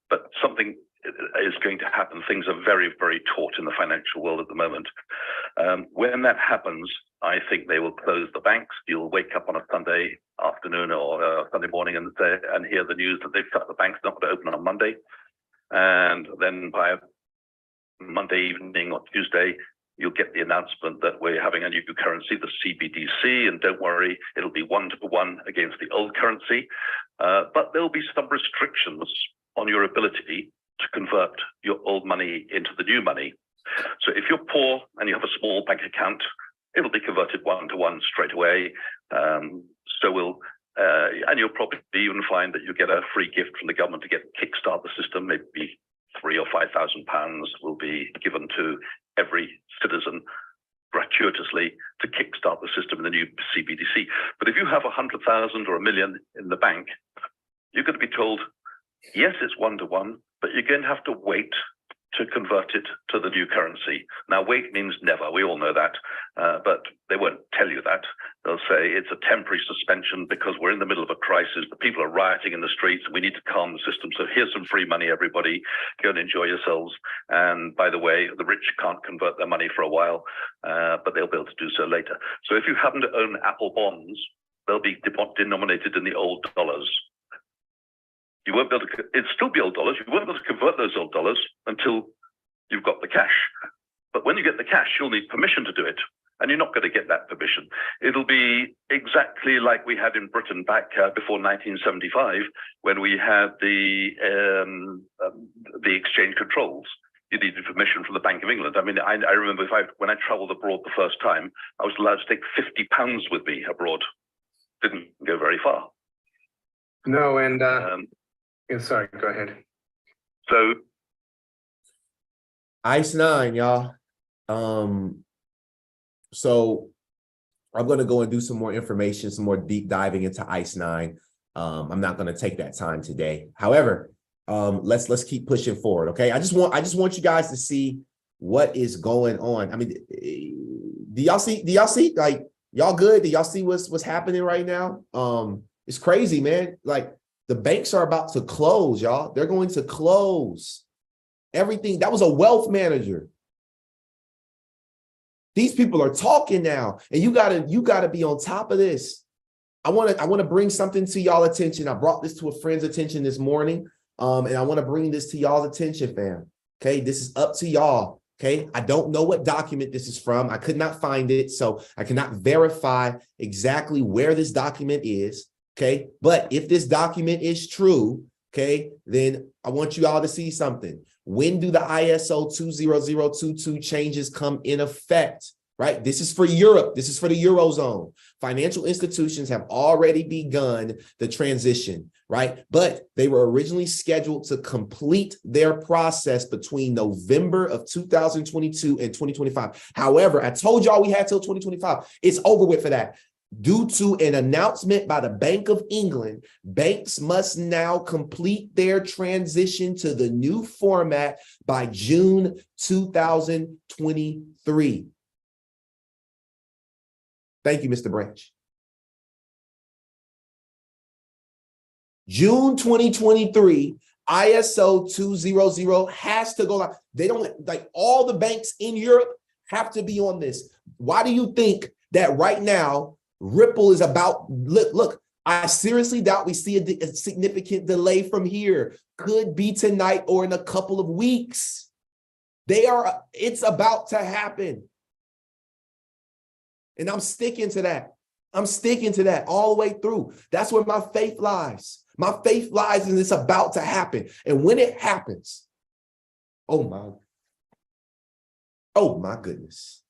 but something is going to happen. Things are very, very taut in the financial world at the moment. When that happens, I think they will close the banks. You'll wake up on a Sunday afternoon or Sunday morning and hear the news that they've shut the banks, not going to open on Monday. And then by Monday evening or Tuesday, you'll get the announcement that we're having a new currency, the CBDC, and don't worry, it'll be 1-to-1 against the old currency. But there'll be some restrictions on your ability to convert your old money into the new money. So if you're poor and you have a small bank account, it'll be converted 1-to-1 straight away. And you'll probably even find that you get a free gift from the government to kickstart the system. Maybe £3,000 or £5,000 will be given to every citizen gratuitously to kickstart the system in the new CBDC. But if you have 100,000 or 1 million in the bank, you're going to be told Yes, it's 1-to-1, but you're going to have to wait to convert it to the new currency. Now, wait means never. We all know that, but they won't tell you that. They'll say it's a temporary suspension because we're in the middle of a crisis. The people are rioting in the streets. And we need to calm the system. So here's some free money, everybody. Go and enjoy yourselves. And by the way, the rich can't convert their money for a while, but they'll be able to do so later. So if you happen to own Apple bonds, they'll be denominated in the old dollars. You won't be able to, it'll still be old dollars. You won't be able to convert those old dollars until you've got the cash. But when you get the cash, you'll need permission to do it. And you're not going to get that permission. It'll be exactly like we had in Britain back before 1975, when we had the exchange controls. You needed permission from the Bank of England. I mean, I remember when I traveled abroad the first time, I was allowed to take £50 with me abroad. Didn't go very far. No, and yeah, sorry, go ahead. So ICE9, y'all. So I'm going to go and do some more information, some more deep diving into ICE9. I'm not going to take that time today. However, let's keep pushing forward. Okay. I just want you guys to see what is going on. I mean, do y'all see like, y'all good? Do y'all see what's happening right now? It's crazy, man. Like, the banks are about to close, y'all. They're going to close everything. That was a wealth manager. These people are talking now, and you gotta be on top of this. I want to bring something to y'all attention. I brought this to a friend's attention this morning, and I want to bring this to y'all's attention, fam. Okay, this is up to y'all. Okay, I don't know what document this is from. I could not find it, so I cannot verify exactly where this document is. Okay, but if this document is true, okay, then I want you all to see something. When do the ISO20022 changes come in effect? Right? This is for Europe. This is for the Eurozone. Financial institutions have already begun the transition, right? But they were originally scheduled to complete their process between November of 2022 and 2025. However, I told y'all we had till 2025. It's over with for that. Due to an announcement by the Bank of England, banks must now complete their transition to the new format by June 2023. Thank you, Mr. Branch. June 2023, ISO 200 has to go live. They don't, like, all the banks in Europe have to be on this. Why do you think that right now Ripple is about, look, I seriously doubt we see a significant delay from here. Could be tonight or in a couple of weeks. It's about to happen. And I'm sticking to that. I'm sticking to that all the way through. That's where my faith lies. My faith lies in it's about to happen. And when it happens, oh my goodness.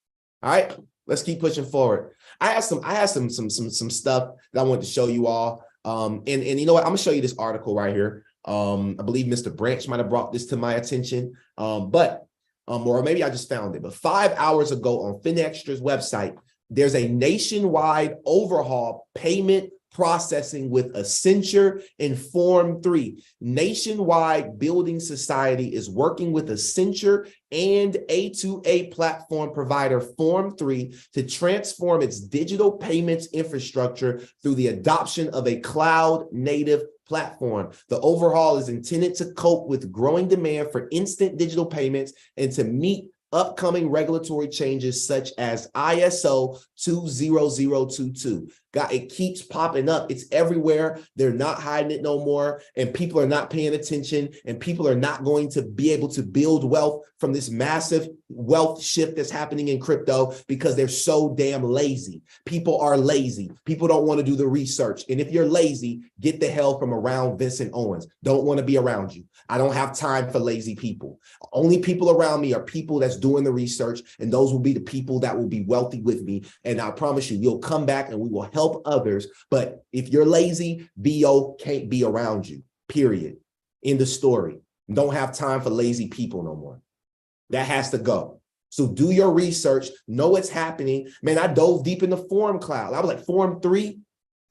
All right. Let's keep pushing forward. I had some stuff that I wanted to show you all. And you know what? I'm gonna show you this article right here. I believe Mr. Branch might have brought this to my attention. Or maybe I just found it. But 5 hours ago on FinExtra's website, there's a nationwide overhaul payment processing with Accenture and Form 3. Nationwide Building Society is working with Accenture and A2A platform provider Form 3 to transform its digital payments infrastructure through the adoption of a cloud-native platform. The overhaul is intended to cope with growing demand for instant digital payments and to meet upcoming regulatory changes such as ISO 20022. God, it keeps popping up. It's everywhere. They're not hiding it no more. And people are not paying attention. And people are not going to be able to build wealth from this massive wealth shift that's happening in crypto because they're so damn lazy. People are lazy. People don't want to do the research. And if you're lazy, get the hell from around Vincent Owens. Don't want to be around you. I don't have time for lazy people. Only people around me are people that's doing the research, and those will be the people that will be wealthy with me. And I promise you, you'll come back and we will help others. But if you're lazy, BO can't be around you, period. End of story. Don't have time for lazy people no more. That has to go. So do your research, know what's happening. Man, I dove deep into Form Cloud. I was like, Form 3,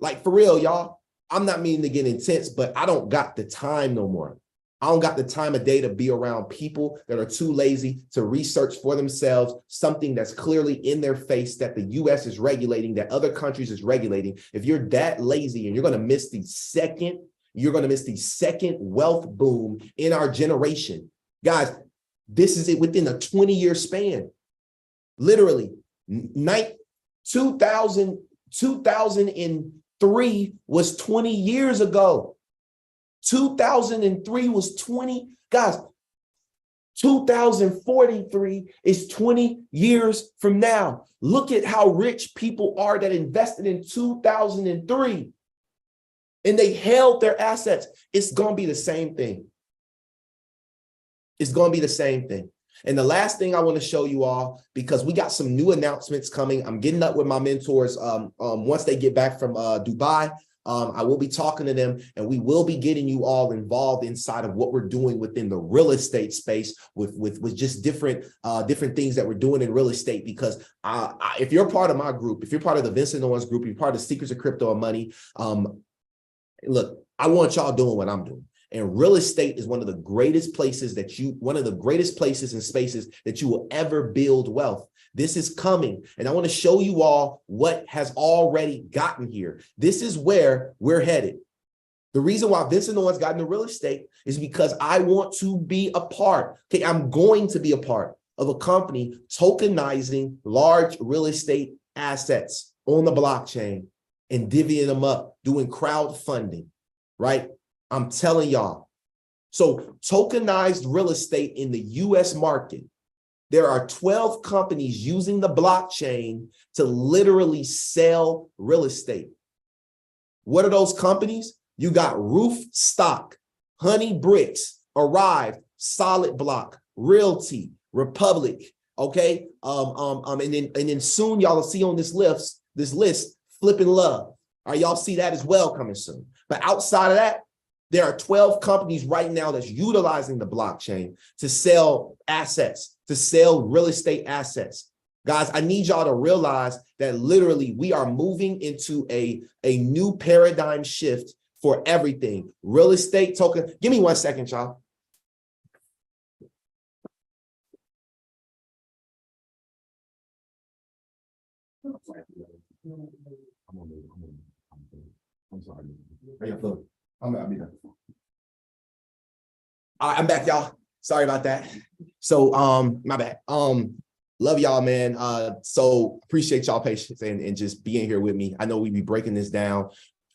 like for real, y'all. I'm not meaning to get intense, but I don't got the time no more. I don't got the time of day to be around people that are too lazy to research for themselves something that's clearly in their face that the US is regulating, that other countries is regulating. If you're that lazy and you're going to miss the second wealth boom in our generation. Guys, this is it within a 20-year span. Literally, 2003 was 20 years ago. 2003 was 20, guys, 2043 is 20 years from now. Look at how rich people are that invested in 2003 and they held their assets. It's going to be the same thing. It's going to be the same thing. And the last thing I want to show you all, because we got some new announcements coming. I'm getting up with my mentors once they get back from Dubai. I will be talking to them and we will be getting you all involved inside of what we're doing within the real estate space with just different things that we're doing in real estate. Because if you're part of my group, if you're part of the Vincent Owens Group, you're part of the Secrets of Crypto and Money, look, I want y'all doing what I'm doing. And real estate is one of the greatest places and spaces that you will ever build wealth. This is coming. And I want to show you all what has already gotten here. This is where we're headed. The reason why Vincent Owens got into real estate is because I want to be a part. Okay, I'm going to be a part of a company tokenizing large real estate assets on the blockchain and divvying them up, doing crowdfunding, right? I'm telling y'all. So tokenized real estate in the US market, there are 12 companies using the blockchain to literally sell real estate. What are those companies? You got Roof Stock, Honey Bricks, Arrive, Solid Block, Realty, Republic, okay? And then soon y'all will see on this list, Flippin' Love. All right, y'all see that as well coming soon. But outside of that, there are 12 companies right now that's utilizing the blockchain to sell assets, to sell real estate assets. Guys, I need y'all to realize that literally we are moving into a new paradigm shift for everything. Real estate token. Give me 1 second, y'all. I'm sorry. I'll be back. All right, I'm back, y'all. Sorry about that. So, my bad. Love y'all, man. So appreciate y'all patience and just being here with me. I know we be breaking this down.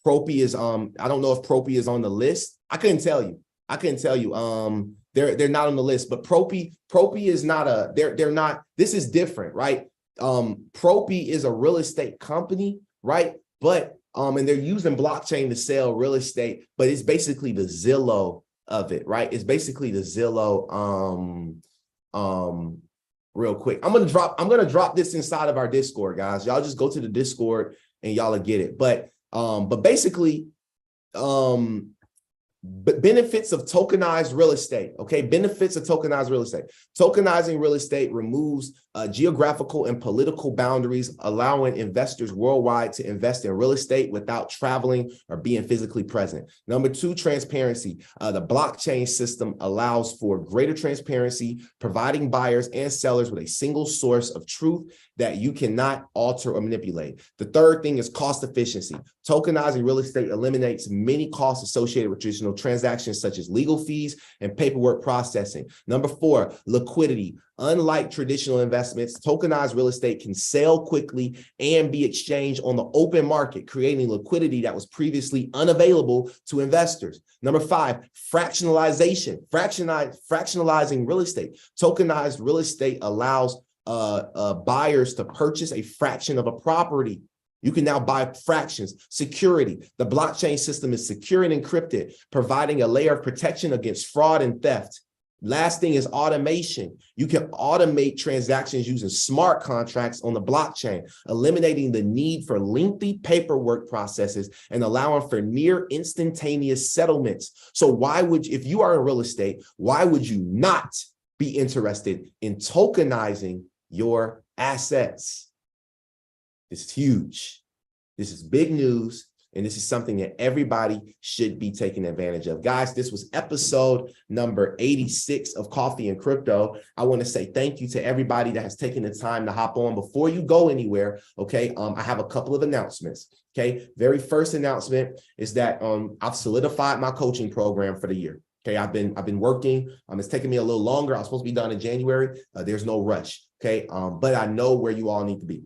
Propy is, I don't know if Propy is on the list. I couldn't tell you. They're not on the list, but Propy is not they're not, this is different, right? Propy is a real estate company, right? But and they're using blockchain to sell real estate, but it's basically the Zillow of it, right? It's basically the Zillow. Real quick, I'm gonna drop this inside of our Discord, guys. Y'all just go to the Discord and y'all will get it. But basically, benefits of tokenized real estate. Okay, benefits of tokenized real estate. Tokenizing real estate removes geographical and political boundaries, allowing investors worldwide to invest in real estate without traveling or being physically present. Number two, transparency. The blockchain system allows for greater transparency, providing buyers and sellers with a single source of truth that you cannot alter or manipulate. The third thing is cost efficiency. Tokenizing real estate eliminates many costs associated with traditional transactions such as legal fees and paperwork processing. Number four, liquidity. Unlike traditional investments, tokenized real estate can sell quickly and be exchanged on the open market, creating liquidity that was previously unavailable to investors. Number five, fractionalization. Fractionalizing real estate. Tokenized real estate allows buyers to purchase a fraction of a property. You can now buy fractions. Security. The blockchain system is secure and encrypted, providing a layer of protection against fraud and theft. Last thing is automation. You can automate transactions using smart contracts on the blockchain, eliminating the need for lengthy paperwork processes and allowing for near instantaneous settlements. So if you are in real estate, why would you not be interested in tokenizing your assets? This is huge. This is big news. And this is something that everybody should be taking advantage of. Guys, this was episode number 86 of Coffee and Crypto. I want to say thank you to everybody that has taken the time to hop on. Before you go anywhere, okay, I have a couple of announcements. Okay, very first announcement is that I've solidified my coaching program for the year. Okay, I've been working. It's taking me a little longer. I was supposed to be done in January. There's no rush. Okay, but I know where you all need to be.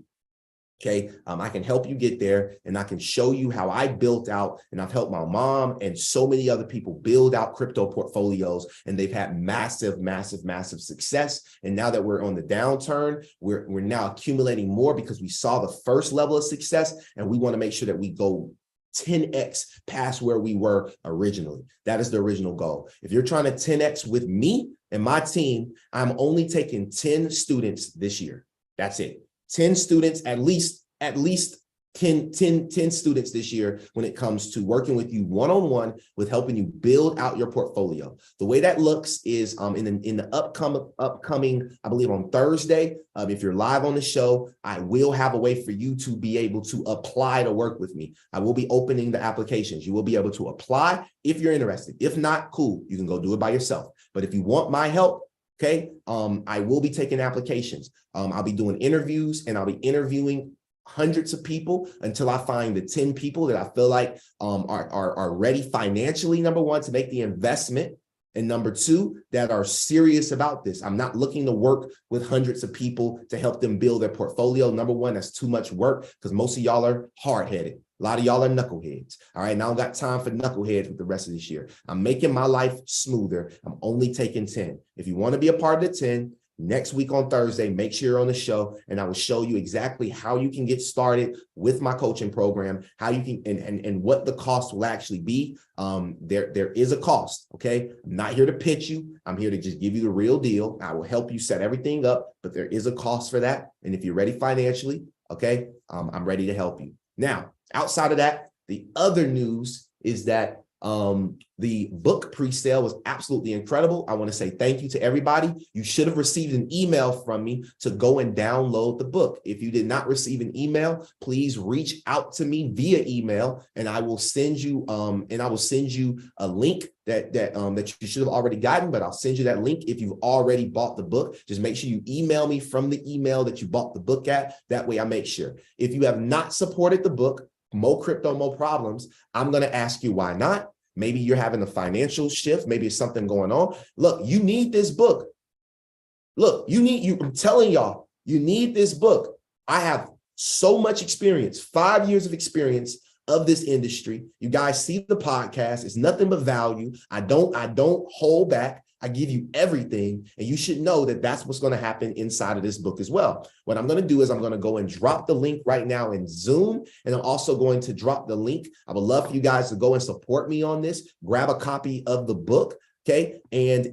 Okay, I can help you get there, and I can show you how I built out, and I've helped my mom and so many other people build out crypto portfolios, and they've had massive, massive, massive success. And now that we're on the downturn, we're now accumulating more because we saw the first level of success, and we want to make sure that we go 10x past where we were originally. That is the original goal. If you're trying to 10x with me and my team, I'm only taking 10 students this year. That's it. 10 students, at least 10 students this year when it comes to working with you one-on-one with helping you build out your portfolio. The way that looks is in the upcoming, I believe on Thursday, if you're live on the show, I will have a way for you to be able to apply to work with me. I will be opening the applications. You will be able to apply if you're interested. If not, cool, you can go do it by yourself. But if you want my help, okay, I will be taking applications. I'll be doing interviews, and I'll be interviewing hundreds of people until I find the 10 people that I feel like are ready financially, number one, to make the investment, and number two, that are serious about this. I'm not looking to work with hundreds of people to help them build their portfolio. Number one, that's too much work because most of y'all are hard-headed. A lot of y'all are knuckleheads. All right, now I don't got time for knuckleheads with the rest of this year. I'm making my life smoother. I'm only taking 10. If you want to be a part of the 10, next week on Thursday, make sure you're on the show, and I will show you exactly how you can get started with my coaching program, how you can, and what the cost will actually be. There is a cost, okay? I'm not here to pitch you. I'm here to just give you the real deal. I will help you set everything up, but there is a cost for that. And if you're ready financially, okay, I'm ready to help you. Now, outside of that, the other news is that the book pre-sale was absolutely incredible. I want to say thank you to everybody. You should have received an email from me to go and download the book. If you did not receive an email, please reach out to me via email, and I will send you a link that you should have already gotten, but I'll send you that link if you've already bought the book. Just make sure you email me from the email that you bought the book at. That way I make sure. If you have not supported the book, Mo Crypto, Mo Problems, I'm going to ask you why not. Maybe you're having a financial shift. Maybe it's something going on. Look, you need this book. Look, I'm telling y'all, you need this book. I have so much experience, 5 years of experience of this industry. You guys see the podcast. It's nothing but value. I don't hold back. I give you everything, and you should know that that's what's going to happen inside of this book as well. What I'm going to do is I'm going to go and drop the link right now in Zoom, and I'm also going to drop the link. I would love for you guys to go and support me on this. Grab a copy of the book, okay? And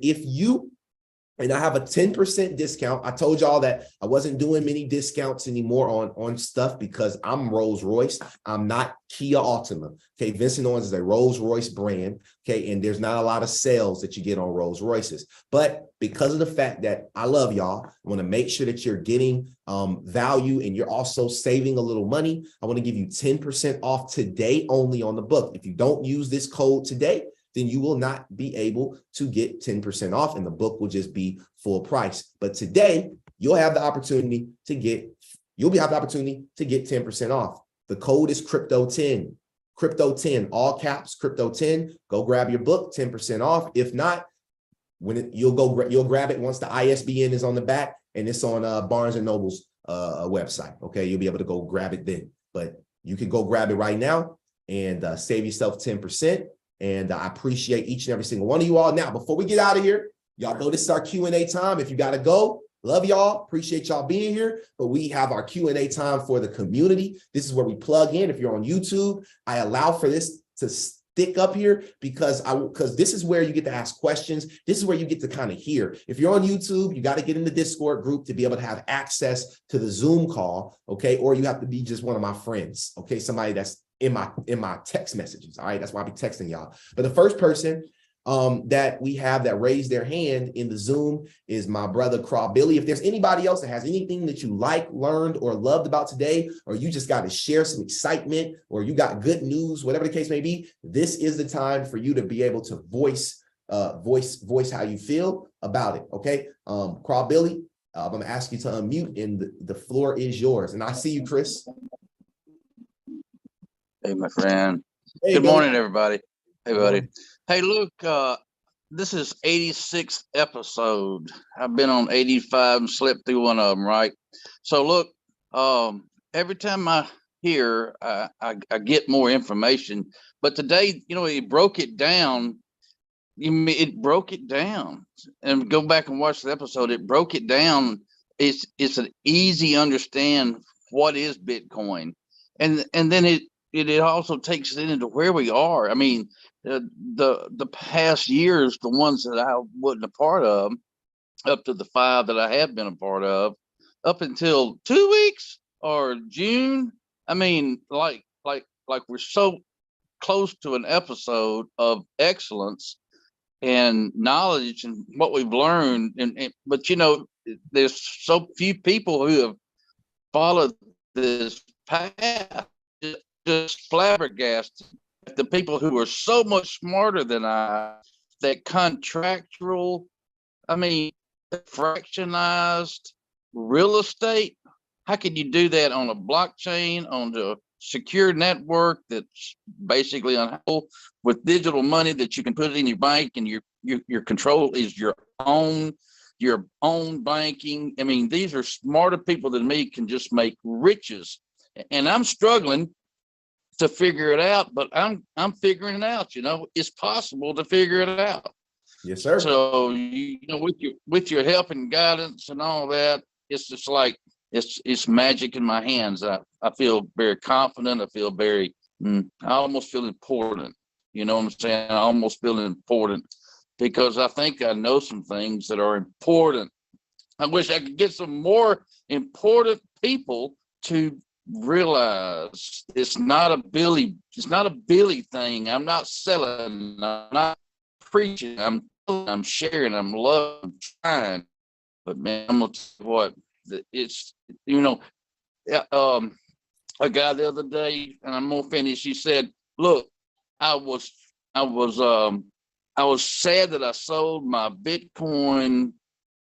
I have a 10% discount. I told y'all that I wasn't doing many discounts anymore on stuff because I'm Rolls Royce. I'm not Kia Altima. Okay, Vincent Owens is a Rolls Royce brand. Okay, and there's not a lot of sales that you get on Rolls Royces. But because of the fact that I love y'all, I want to make sure that you're getting value and you're also saving a little money. I want to give you 10% off today only on the book. If you don't use this code today, then you will not be able to get 10% off, and the book will just be full price. But today, you'll have the opportunity to get 10% off. The code is Crypto10. Crypto10, all caps, Crypto10. Go grab your book, 10% off. If not, you'll grab it once the ISBN is on the back and it's on Barnes and Noble's website. Okay, you'll be able to go grab it then. But you can go grab it right now and save yourself 10%. And I appreciate each and every single one of you all. Now, before we get out of here, y'all know this is our Q&A time. If you got to go, love y'all. Appreciate y'all being here. But we have our Q&A time for the community. This is where we plug in. If you're on YouTube, I allow for this to stick up here because this is where you get to ask questions. This is where you get to kind of hear. If you're on YouTube, you got to get in the Discord group to be able to have access to the Zoom call, okay? Or you have to be just one of my friends, okay? Somebody that's in my text messages. All right, that's why I be texting y'all. But the first person that we have that raised their hand in the Zoom is my brother Billy. If there's anybody else that has anything that you learned or loved about today, or you just got to share some excitement, or you got good news, whatever the case may be, this is the time for you to be able to voice how you feel about it. Okay. Billy, I'm going to ask you to unmute, and the floor is yours. And I see you, Chris. Hey, my friend. Hey, Good Billy. morning, everybody. Hey, buddy. Hey, Luke, this is 86th episode. I've been on 85 and slipped through one of them, right? So look, every time I hear, I get more information. But today, you know, he broke it down. It broke it down. And go back and watch the episode. It broke it down. It's an easy understand what is Bitcoin. And then it also takes it into where we are. I mean, the past years, the ones that I wasn't a part of, up to the 5 that I have been a part of, up until 2 weeks or June. I mean, like we're so close to an episode of excellence and knowledge and what we've learned. But you know, there's so few people who have followed this path. Just flabbergasted. The people who are so much smarter than I, that contractual, I mean, fractionized real estate. How can you do that on a blockchain, on the secure network that's basically on with digital money that you can put in your bank, and your control is your own banking? I mean, these are smarter people than me, can just make riches. And I'm struggling to figure it out, but I'm figuring it out. You know, it's possible to figure it out. Yes, sir. So you know, with your help and guidance and all that, it's just like it's magic in my hands. I feel very confident. I feel very I almost feel important. You know what I'm saying? I almost feel important because I think I know some things that are important. I wish I could get some more important people to realize it's not a Billy thing. I'm not selling, I'm not preaching, I'm sharing, I'm loving, I'm trying. But man, I'm gonna tell you what, it's, you know, a guy the other day, and I'm gonna finish, he said, look, I was sad that I sold my Bitcoin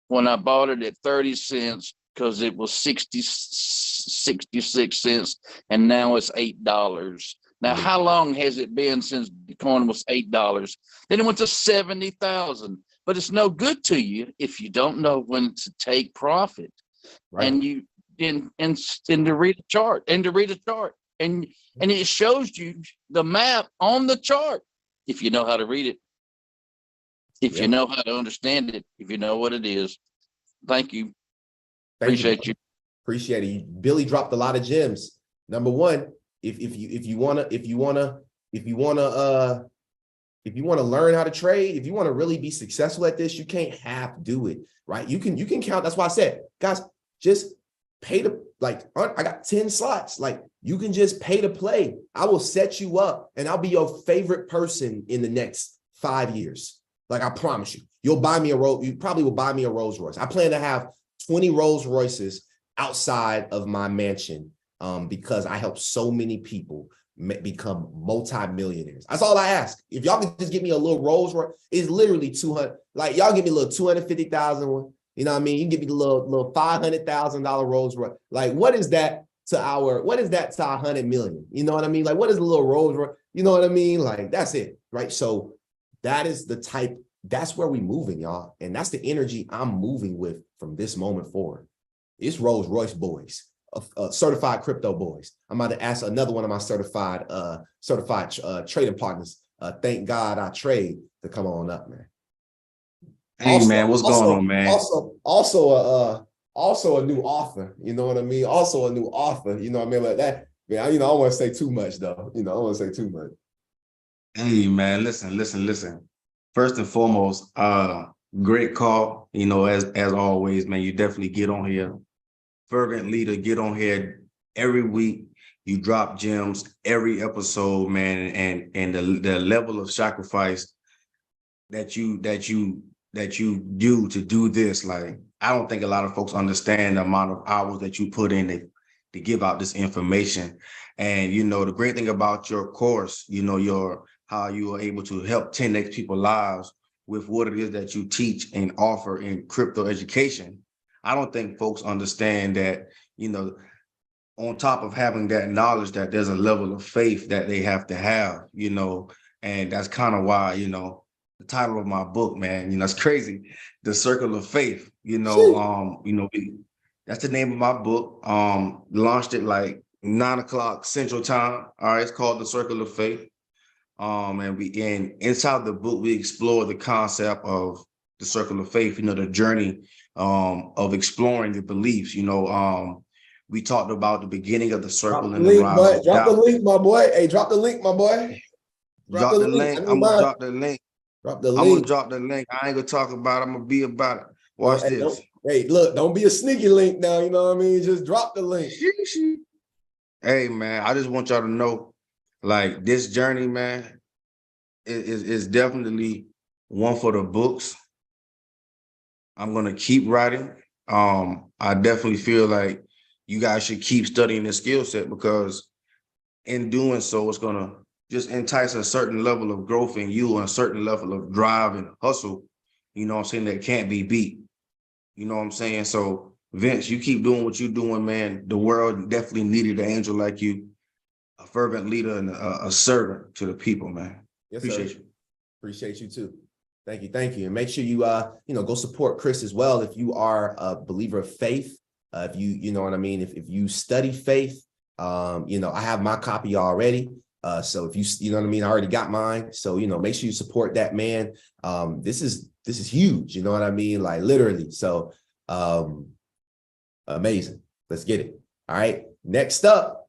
when I bought it at 30 cents because it was 66 cents, and now it's $8. Now, how long has it been since Bitcoin was $8? Then it went to 70,000. But it's no good to you if you don't know when to take profit, right? And you and to read a chart, and it shows you the map on the chart if you know how to read it, if you know how to understand it, if you know what it is. Thank you. Appreciate you. Appreciate it. Billy dropped a lot of gems. Number one, if you wanna learn how to trade, if you want to really be successful at this, you can't half do it, right? You can count. That's why I said, guys, just pay to, like, I got 10 slots. Like, you can just pay to play. I will set you up, and I'll be your favorite person in the next 5 years. Like, I promise you, you probably will buy me a Rolls Royce. I plan to have 20 Rolls Royces outside of my mansion because I help so many people become multi-millionaires. That's all I ask. If y'all can just give me a little Rolls Royce, it's literally 200. Like, y'all give me a little 250,000 one. You know what I mean? You can give me the little $500,000 Rolls Royce. Like, what is that to our 100 million? You know what I mean? Like, what is a little Rolls Royce? You know what I mean? Like, that's it, right? So that is that's where we moving, y'all. And that's the energy I'm moving with from this moment forward. It's Rolls Royce boys. Certified crypto boys. I'm about to ask another one of my certified trading partners. Thank God I trade, to come on up, man. Hey, man, what's going on, man? Also a new author. You know what I mean? Also a new author. You know what I mean? Like that. Man, you know, I don't want to say too much though. You know, I don't want to say too much. Hey, man, listen. First and foremost, great call. You know, as always, man, you definitely get on here. Fervent leader, get on here every week. You drop gems every episode, man, and the level of sacrifice that you do to do this. Like, I don't think a lot of folks understand the amount of hours that you put in to give out this information. And, you know, the great thing about your course, you know, how you are able to help 10x people's lives with what it is that you teach and offer in crypto education. I don't think folks understand that, you know, on top of having that knowledge, that there's a level of faith that they have to have, you know, and that's kind of why, you know, the title of my book, man, you know, it's crazy. The Circle of Faith, you know, that's the name of my book. Launched it like 9 o'clock Central Time. All right, it's called The Circle of Faith. And inside the book, we explore the concept of the circle of faith, you know, the journey of exploring the beliefs. You know, we talked about the beginning of the circle and the rise of Drop the doubt. link, my boy. Hey, drop the link, my boy. Drop the link. I'm gonna drop the link. Drop the I'm link. gonna drop the link. I ain't gonna talk about it. I'm gonna be about it. Watch this. Hey, look, don't be a sneaky link now. You know what I mean? Just drop the link. Hey, man, I just want y'all to know, like, this journey, man, is definitely one for the books. I'm gonna keep writing. I definitely feel like you guys should keep studying this skill set, because in doing so, it's gonna just entice a certain level of growth in you and a certain level of drive and hustle, you know what I'm saying, that can't be beat. You know what I'm saying? So, Vince, you keep doing what you're doing, man. The world definitely needed an angel like you, a fervent leader and a servant to the people, man. Yes, Appreciate sir. you. Appreciate you too. Thank you. Thank you. And make sure you, go support Chris as well. If you are a believer of faith, if you know what I mean? If you study faith, I have my copy already. So if you know what I mean? I already got mine. So, make sure you support that man. This is huge. You know what I mean? Like literally. So, amazing. Let's get it. All right. Next up,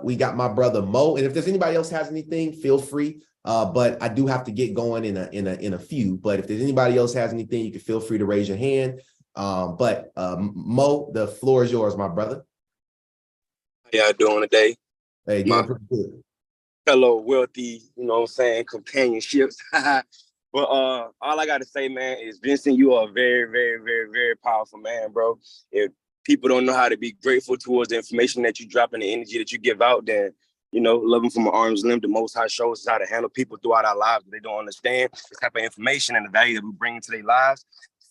we got my brother Mo. And if there's anybody else has anything, feel free. But I do have to get going in a few. But if there's anybody else has anything, you can feel free to raise your hand. But Mo, the floor is yours, my brother. How y'all doing today? Hey, doing pretty good. Fellow wealthy, companionships. But all I gotta say, man, is Vincent, you are a very, very, very, very powerful man, bro. If people don't know how to be grateful towards the information that you drop and the energy that you give out, then love them from an arm's length. The Most High shows us how to handle people throughout our lives, but they don't understand this type of information and the value that we bring into their lives.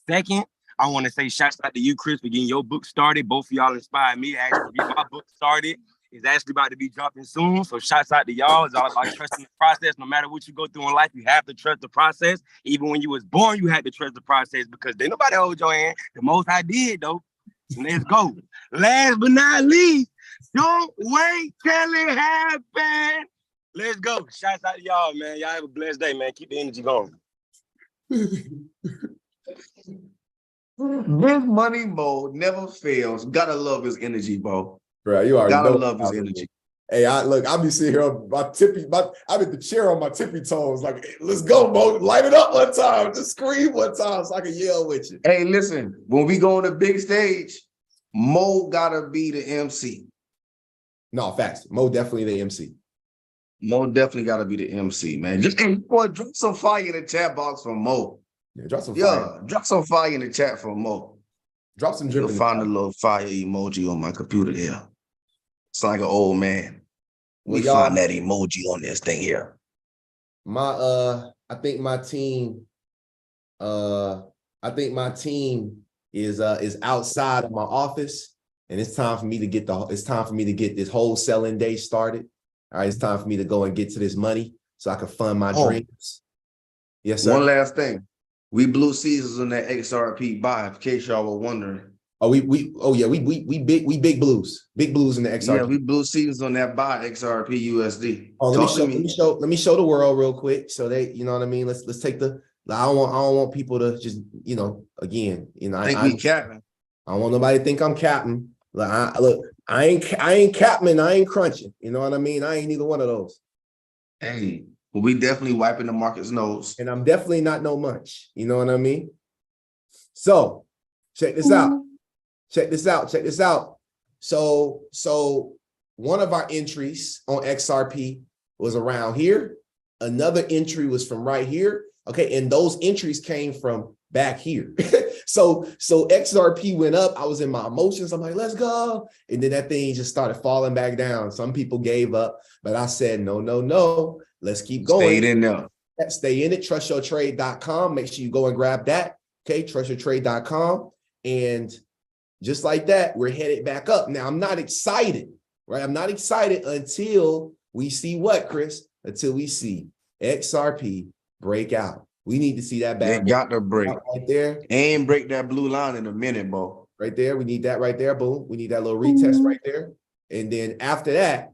Second, I want to say shouts out to you, Chris, for getting your book started. Both of y'all inspired me to actually get my book started. It's actually about to be dropping soon. So shouts out to y'all. It's all about trusting the process. No matter what you go through in life, you have to trust the process. Even when you was born, you had to trust the process, because they nobody hold your hand. The Most High did, though. Let's go. Last but not least, don't wait till it happens. Let's go. Shouts out to y'all, man. Y'all have a blessed day, man. Keep the energy going. Big Money Mo never fails. Gotta love his energy, bro. Bro, you already gotta know love his energy. Hey, I be sitting here on my I'm at the chair on my tippy toes. Like, hey, let's go, Mo. Light it up one time. Just scream one time so I can yell with you. Hey, listen, when we go on the big stage, Mo gotta be the MC. No, facts. Mo definitely the MC. Mo definitely gotta be the MC, man. Just drop some fire in the chat box for Mo. Yeah, drop some fire. Drop some fire in the chat for Mo. Drop some drip. You'll find a little fire emoji on my computer here. It's like an old man. We find that emoji on this thing here. I think my team is outside of my office, and it's time for me to get this wholesaling day started. All right, it's time for me to go and get to this money so I can fund my dreams. Yes, sir. One last thing. We blew Caesars on that XRP buy, in case y'all were wondering. We big blues in the XRP. Yeah, we blew Caesars on that buy XRP USD. Let me show the world real quick, so they, you know what I mean. Let's take the. I don't want people to just, again, we capping. I don't want nobody to think I'm capping. I ain't capping, I ain't crunching. You know what I mean? I ain't either one of those. Hey, but we definitely wiping the market's nose. And I'm definitely not no much. You know what I mean? So check this out. Check this out. So one of our entries on XRP was around here. Another entry was from right here. Okay, and those entries came from back here. so XRP went up. I was in my emotions. I'm like, let's go. And then that thing just started falling back down. Some people gave up, but I said, no. Let's keep going. Stayed in there. Stay in it. Trustyourtrade.com. Make sure you go and grab that. Okay, trustyourtrade.com. And just like that, we're headed back up. Now, I'm not excited, right? I'm not excited until we see what, Chris? Until we see XRP break out. We need to see that They back. got to break Right there. and break that blue line in a minute, bro. Right there. We need that right there. Boom. We need that little retest right there. And then after that,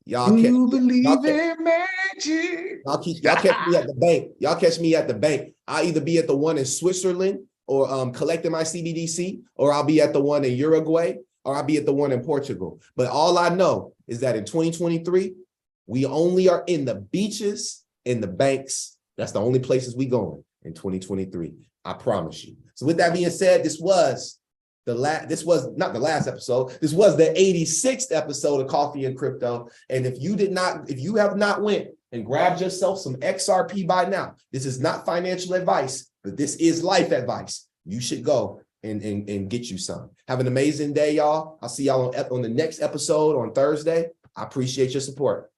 y'all Do catch, you believe y'all catch, in magic? y'all catch me at the bank. Y'all catch me at the bank. I'll either be at the one in Switzerland or collecting my CBDC, or I'll be at the one in Uruguay, or I'll be at the one in Portugal. But all I know is that in 2023, we only are in the beaches and the banks. That's the only places we going in 2023. I promise you. So with that being said, this was not the last episode. This was the 86th episode of Coffee and Crypto. And if you have not went and grabbed yourself some XRP by now, this is not financial advice, but this is life advice. You should go and get you some. Have an amazing day, y'all. I'll see y'all on the next episode on Thursday. I appreciate your support.